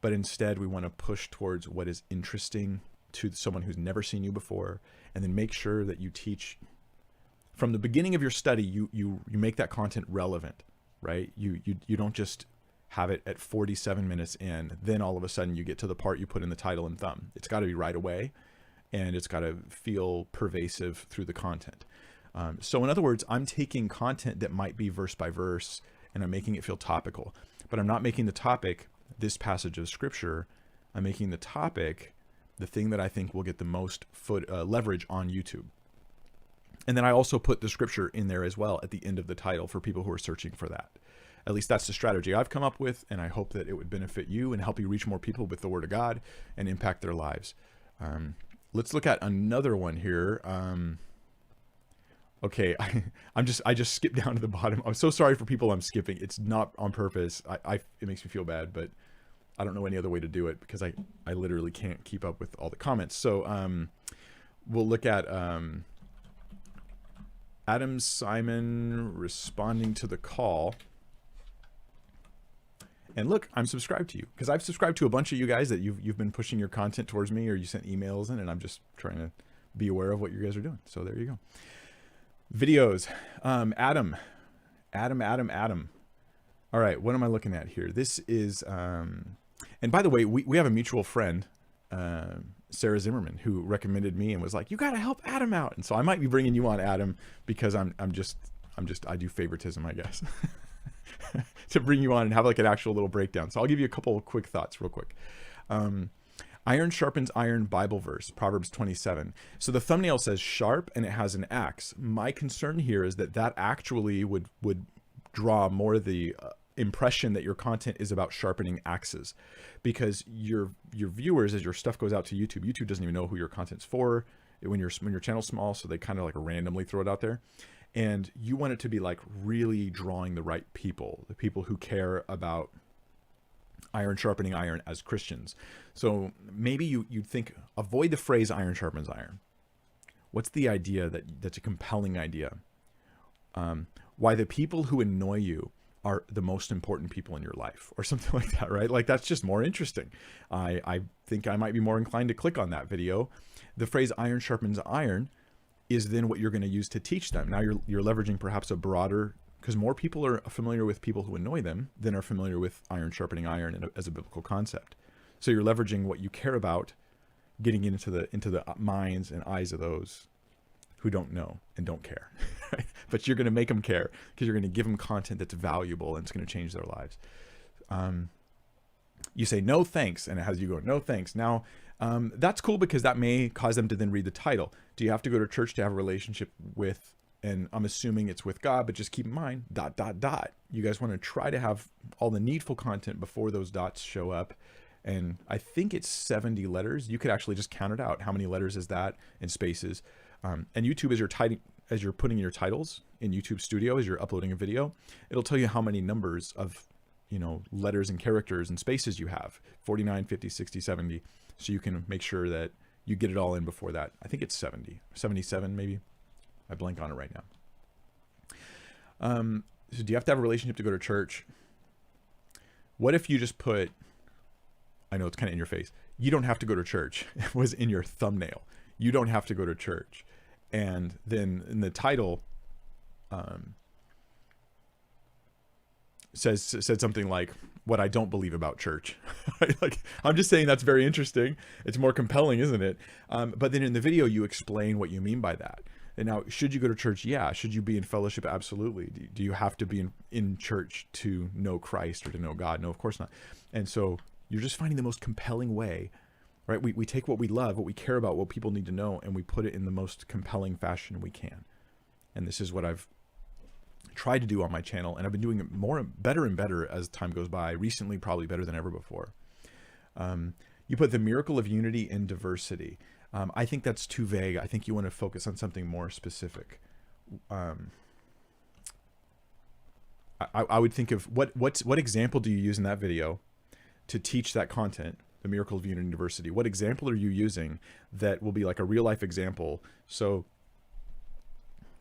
S1: But instead we want to push towards what is interesting to someone who's never seen you before. And then make sure that you teach from the beginning of your study, you make that content relevant, right? You don't just have it at 47 minutes in, then all of a sudden you get to the part you put in the title and thumb. It's got to be right away. and it's got to feel pervasive through the content. So in other words, I'm taking content that might be verse by verse and I'm making it feel topical, but I'm not making the topic this passage of scripture. I'm making the topic the thing that I think will get the most leverage on YouTube. And then I also put the scripture in there as well at the end of the title for people who are searching for that. At least that's the strategy I've come up with, and I hope that it would benefit you and help you reach more people with the Word of God and impact their lives. Let's look at another one here. Okay, I just skipped down to the bottom. I'm so sorry for people I'm skipping. It's not on purpose. It makes me feel bad, but I don't know any other way to do it because I literally can't keep up with all the comments. So we'll look at Adam Simon responding to the call. And look, I'm subscribed to you because I've subscribed to a bunch of you guys that you've been pushing your content towards me, or you sent emails in, and I'm just trying to be aware of what you guys are doing. So there you go. Videos. Adam. All right, what am I looking at here? This is, and by the way, we have a mutual friend, Sarah Zimmerman, who recommended me and was like, you got to help Adam out. And so I might be bringing you on, Adam, because I do favoritism, I guess. To bring you on and have like an actual little breakdown. So I'll give you a couple of quick thoughts real quick. Iron sharpens iron, Bible verse, Proverbs 27. So the thumbnail says sharp and it has an axe. My concern here is that actually would draw more of the impression that your content is about sharpening axes, because your viewers, as your stuff goes out to YouTube doesn't even know who your content's for when your channel's small. So they kind of like randomly throw it out there. And you want it to be like really drawing the right people, the people who care about iron sharpening iron as Christians. So maybe you'd think, avoid the phrase iron sharpens iron. What's the idea that's a compelling idea? Why the people who annoy you are the most important people in your life, or something like that, right? Like that's just more interesting. I think I might be more inclined to click on that video. The phrase iron sharpens iron is then what you're going to use to teach them. Now you're leveraging perhaps a broader, because more people are familiar with people who annoy them than are familiar with iron sharpening iron as a biblical concept. So you're leveraging what you care about, getting into the minds and eyes of those who don't know and don't care. Right? But you're going to make them care because you're going to give them content that's valuable and it's going to change their lives. You say no thanks, and it has you go no thanks. Now that's cool because that may cause them to then read the title. Do you have to go to church to have a relationship with, and I'm assuming it's with God, but just keep in mind, ... You guys want to try to have all the needful content before those dots show up. And I think it's 70 letters. You could actually just count it out. How many letters is that in spaces? And YouTube, as you're putting your titles in YouTube Studio, as you're uploading a video, it'll tell you how many numbers of, letters and characters and spaces you have, 49, 50, 60, 70. So you can make sure that you get it all in before that. I think it's 70, 77 maybe. I blank on it right now. So do you have to have a relationship to go to church? What if you just put, I know it's kind of in your face, you don't have to go to church. It was in your thumbnail. You don't have to go to church. And then in the title, said something like, what I don't believe about church. Like, I'm just saying that's very interesting. It's more compelling, isn't it? But then in the video, you explain what you mean by that. And now, should you go to church? Yeah. Should you be in fellowship? Absolutely. Do you have to be in church to know Christ or to know God? No, of course not. And so you're just finding the most compelling way, right? We take what we love, what we care about, what people need to know, and we put it in the most compelling fashion we can. And this is what I've tried to do on my channel, and I've been doing it better and better as time goes by. Recently, probably better than ever before. You put the miracle of unity and diversity. I think that's too vague. I think you want to focus on something more specific. I would think of what example do you use in that video to teach that content, the miracle of unity and diversity? What example are you using that will be like a real life example? So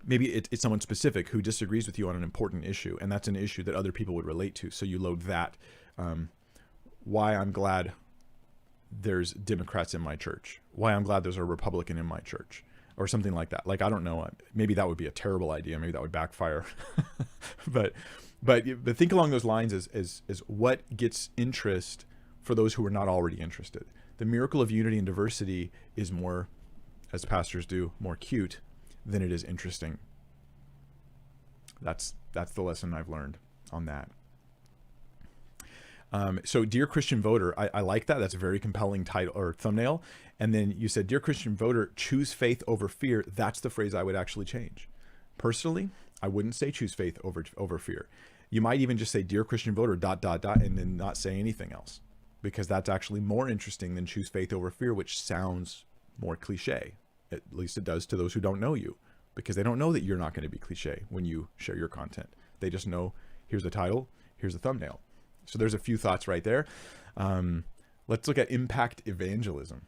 S1: maybe it's someone specific who disagrees with you on an important issue, and that's an issue that other people would relate to. So you load that. Why I'm glad there's Democrats in my church. Why I'm glad there's a Republican in my church, or something like that. Like, I don't know. Maybe that would be a terrible idea. Maybe that would backfire. but think along those lines is what gets interest for those who are not already interested. The miracle of unity and diversity is more as pastors do, more cute than it is interesting. That's the lesson I've learned on that. So Dear Christian Voter, I like that. That's a very compelling title or thumbnail. And then you said, Dear Christian Voter, choose faith over fear. That's the phrase I would actually change. Personally, I wouldn't say choose faith over fear. You might even just say, Dear Christian Voter, ... and then not say anything else, because that's actually more interesting than choose faith over fear, which sounds more cliche. At least it does to those who don't know you, because they don't know that you're not going to be cliche when you share your content. They just know, here's the title, here's the thumbnail. So there's a few thoughts right there. Let's look at impact evangelism.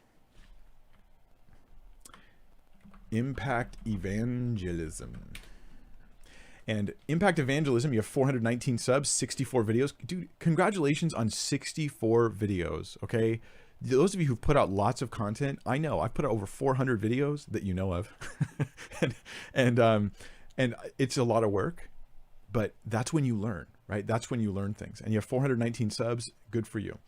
S1: Impact evangelism. And impact evangelism, you have 419 subs, 64 videos. Dude, congratulations on 64 videos, okay? Those of you who've put out lots of content, I know I've put out over 400 videos that you know of. and it's a lot of work, but that's when you learn, right? That's when you learn things. And you have 419 subs, good for you.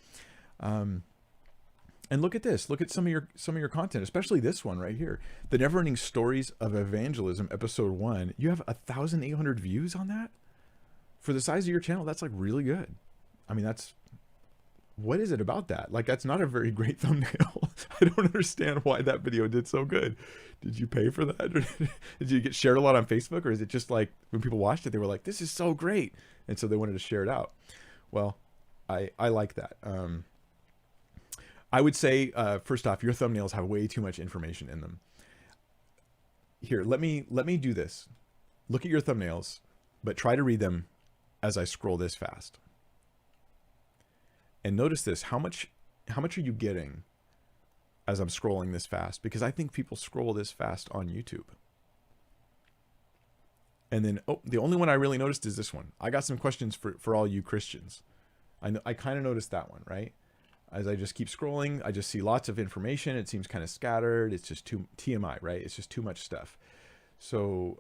S1: And look at this. Look at some of your content, especially this one right here. The Never Ending Stories of Evangelism, episode 1. You have 1,800 views on that? For the size of your channel, that's like really good. I mean, what is it about that? Like, that's not a very great thumbnail. I don't understand why that video did so good. Did you pay for that? Or did you get shared a lot on Facebook? Or is it just like when people watched it, they were like, this is so great. And so they wanted to share it out. Well, I like that. I would say, first off, your thumbnails have way too much information in them. Here, let me do this. Look at your thumbnails, but try to read them as I scroll this fast. And notice this, how much are you getting as I'm scrolling this fast? Because I think people scroll this fast on YouTube. And then, the only one I really noticed is this one. I got some questions for all you Christians. I kind of noticed that one, right? As I just keep scrolling, I just see lots of information. It seems kind of scattered. It's just too TMI, right? It's just too much stuff. So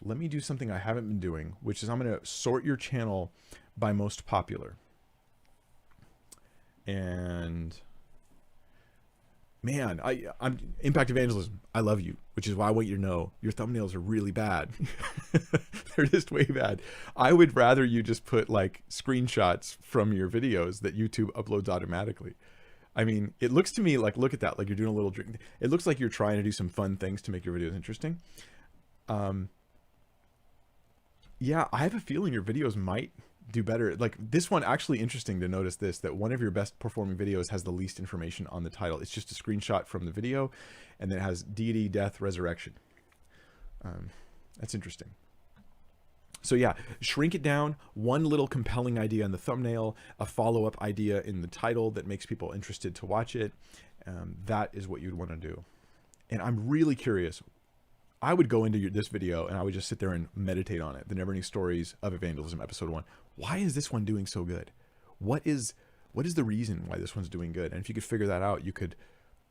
S1: let me do something I haven't been doing, which is I'm going to sort your channel by most popular. And man, I'm impact evangelism. I love you, which is why I want you to know your thumbnails are really bad. They're just way bad. I would rather you just put like screenshots from your videos that YouTube uploads automatically. I mean, it looks to me like, look at that, like you're doing a little drink. It looks like you're trying to do some fun things to make your videos interesting. Yeah, I have a feeling your videos might do better. Like this one, actually interesting to notice this, that one of your best performing videos has the least information on the title. It's just a screenshot from the video, and then it has deity, death, resurrection. That's interesting. So yeah, shrink it down. One little compelling idea in the thumbnail, a follow-up idea in the title that makes people interested to watch it. That is what you'd want to do. And I'm really curious. I would go into this video and I would just sit there and meditate on it. The Never Ending Stories of Evangelism, episode 1. Why is this one doing so good? What is the reason why this one's doing good? And if you could figure that out, you could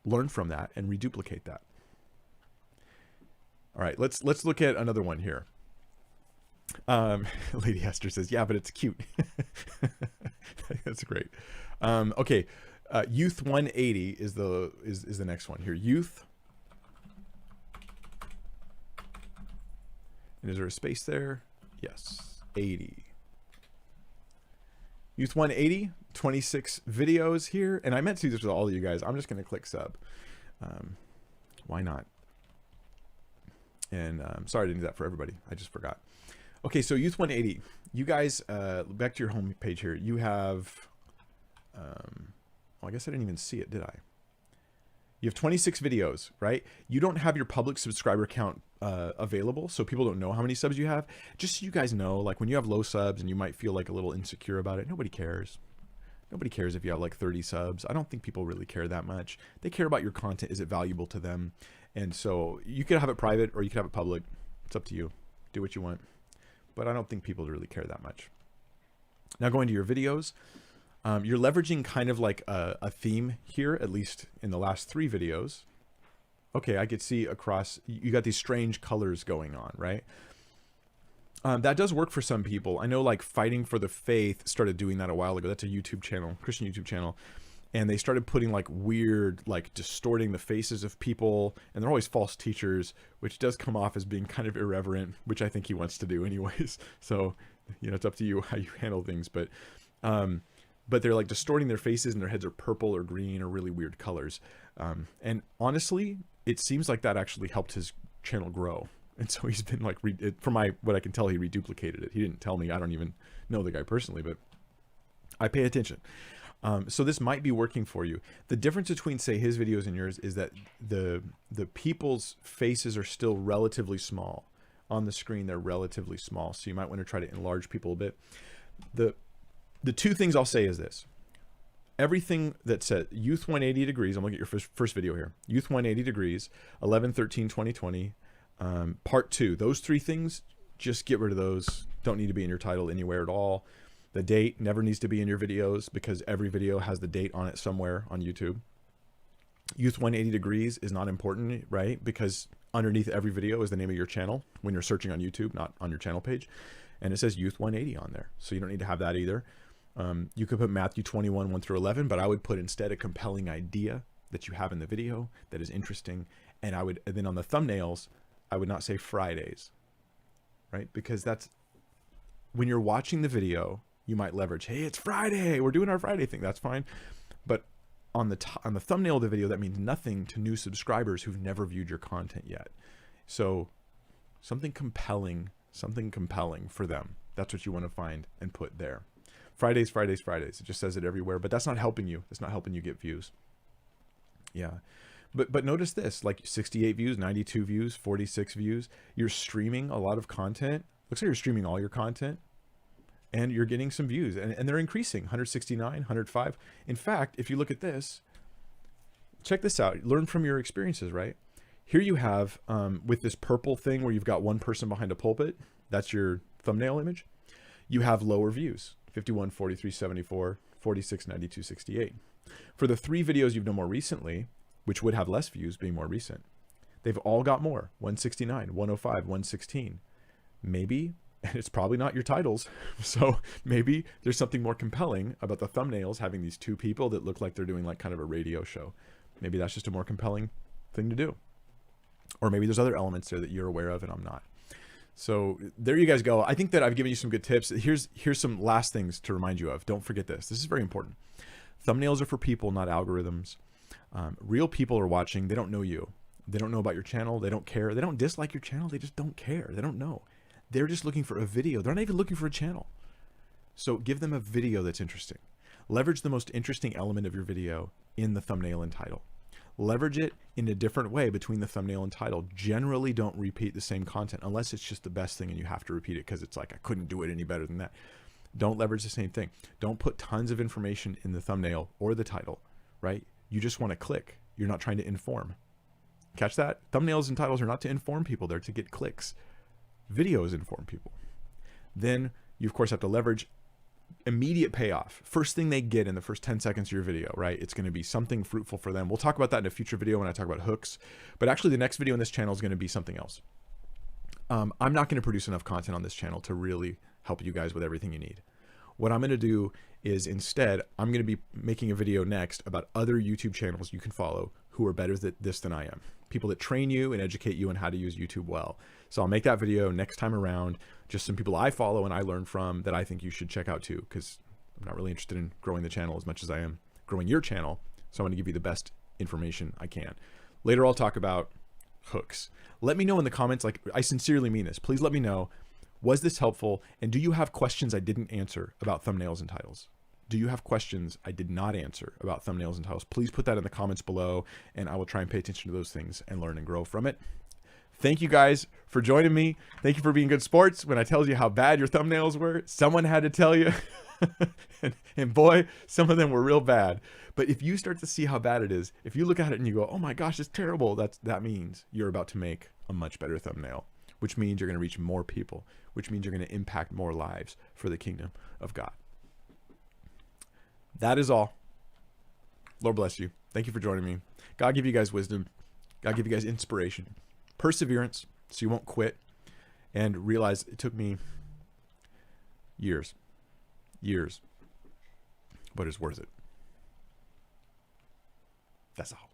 S1: learn from that and reduplicate that. All right, let's look at another one here. Lady Hester says, yeah, but it's cute. That's great. Okay. Youth 180 is the next one here. Youth. And is there a space there? Yes. 80. Youth 180, 26 videos here. And I meant to do this with all of you guys. I'm just going to click sub. Why not? And I'm sorry I didn't do that for everybody. I just forgot. Okay, so Youth 180. You guys, back to your home page here. You have, well, I guess I didn't even see it, did I? You have 26 videos, right? You don't have your public subscriber count available, so people don't know how many subs you have. Just so you guys know, like when you have low subs and you might feel like a little insecure about it, nobody cares. Nobody cares if you have like 30 subs. I don't think people really care that much. They care about your content. Is it valuable to them? And so you could have it private or you could have it public. It's up to you. Do what you want. But I don't think people really care that much. Now going to your videos. You're leveraging kind of like a theme here, at least in the last 3 videos. Okay, I could see across, you got these strange colors going on, right? That does work for some people. I know like Fighting for the Faith started doing that a while ago. That's a YouTube channel, Christian YouTube channel. and they started putting like weird, like distorting the faces of people, and they're always false teachers, which does come off as being kind of irreverent, which I think he wants to do anyways. So, it's up to you how you handle things, but they're like distorting their faces, and their heads are purple or green or really weird colors. And honestly, it seems like that actually helped his channel grow. And so he's been like, from what I can tell, he reduplicated it. He didn't tell me. I don't even know the guy personally, but I pay attention. So this might be working for you. The difference between, say, his videos and yours is that the people's faces are still relatively small. On the screen, they're relatively small. So you might want to try to enlarge people a bit. The two things I'll say is this. Everything that said Youth 180 degrees, I'm looking at your first video here. Youth 180 degrees, 11/13/2020, part 2. Those 3 things, just get rid of those. Don't need to be in your title anywhere at all. The date never needs to be in your videos because every video has the date on it somewhere on YouTube. Youth 180 degrees is not important, right? Because underneath every video is the name of your channel when you're searching on YouTube, not on your channel page. And it says Youth 180 on there. So you don't need to have that either. You could put Matthew 21, 1-11, but I would put instead a compelling idea that you have in the video that is interesting. And then on the thumbnails, I would not say Fridays, right? Because that's when you're watching the video, you might leverage, hey, it's Friday, we're doing our Friday thing. That's fine. But on the thumbnail of the video, that means nothing to new subscribers who've never viewed your content yet. So something compelling for them. That's what you want to find and put there. Fridays. It just says it everywhere, but that's not helping you. It's not helping you get views. Yeah. But notice this, like 68 views, 92 views, 46 views. You're streaming a lot of content. Looks like you're streaming all your content. And you're getting some views, and they're increasing, 169, 105. In fact, if you look at this, check this out. Learn from your experiences, right? Here you have, with this purple thing where you've got one person behind a pulpit, that's your thumbnail image. You have lower views, 51, 43, 74, 46, 92, 68. For the 3 videos you've done more recently, which would have less views being more recent, they've all got more, 169, 105, 116. Maybe, and it's probably not your titles. So maybe there's something more compelling about the thumbnails having these 2 people that look like they're doing like kind of a radio show. Maybe that's just a more compelling thing to do. Or maybe there's other elements there that you're aware of and I'm not. So there you guys go. I think that I've given you some good tips. Here's some last things to remind you of. Don't forget this. This is very important. Thumbnails are for people, not algorithms. Real people are watching. They don't know you. They don't know about your channel. They don't care. They don't dislike your channel. They just don't care. They don't know. They're just looking for a video. They're not even looking for a channel. So give them a video that's interesting. Leverage the most interesting element of your video in the thumbnail and title. Leverage it in a different way between the thumbnail and title. Generally don't repeat the same content unless it's just the best thing and you have to repeat it because it's like, I couldn't do it any better than that. Don't leverage the same thing. Don't put tons of information in the thumbnail or the title, right? You just want to click. You're not trying to inform. Catch that? Thumbnails and titles are not to inform people. They're to get clicks. Videos inform people. Then you of course have to leverage immediate payoff. First thing they get in the first 10 seconds of your video, right? It's going to be something fruitful for them. We'll talk about that in a future video when I talk about hooks, but actually the next video on this channel is going to be something else. I'm not going to produce enough content on this channel to really help you guys with everything you need. What I'm going to do is instead, I'm going to be making a video next about other YouTube channels you can follow who are better at this than I am. People that train you and educate you on how to use YouTube well. So I'll make that video next time around, just some people I follow and I learn from that I think you should check out too, because I'm not really interested in growing the channel as much as I am growing your channel. So I'm going to give you the best information I can. Later, I'll talk about hooks. Let me know in the comments, like I sincerely mean this, please let me know, was this helpful? And do you have questions I didn't answer about thumbnails and titles? Do you have questions I did not answer about thumbnails and titles? Please put that in the comments below and I will try and pay attention to those things and learn and grow from it. Thank you guys for joining me. Thank you for being good sports. When I tell you how bad your thumbnails were, someone had to tell you. and boy, some of them were real bad. But if you start to see how bad it is, if you look at it and you go, oh my gosh, it's terrible, that means you're about to make a much better thumbnail, which means you're going to reach more people, which means you're going to impact more lives for the kingdom of God. That is all. Lord bless you. Thank you for joining me. God give you guys wisdom. God give you guys inspiration, perseverance, so you won't quit, and realize it took me years, but it's worth it. That's all.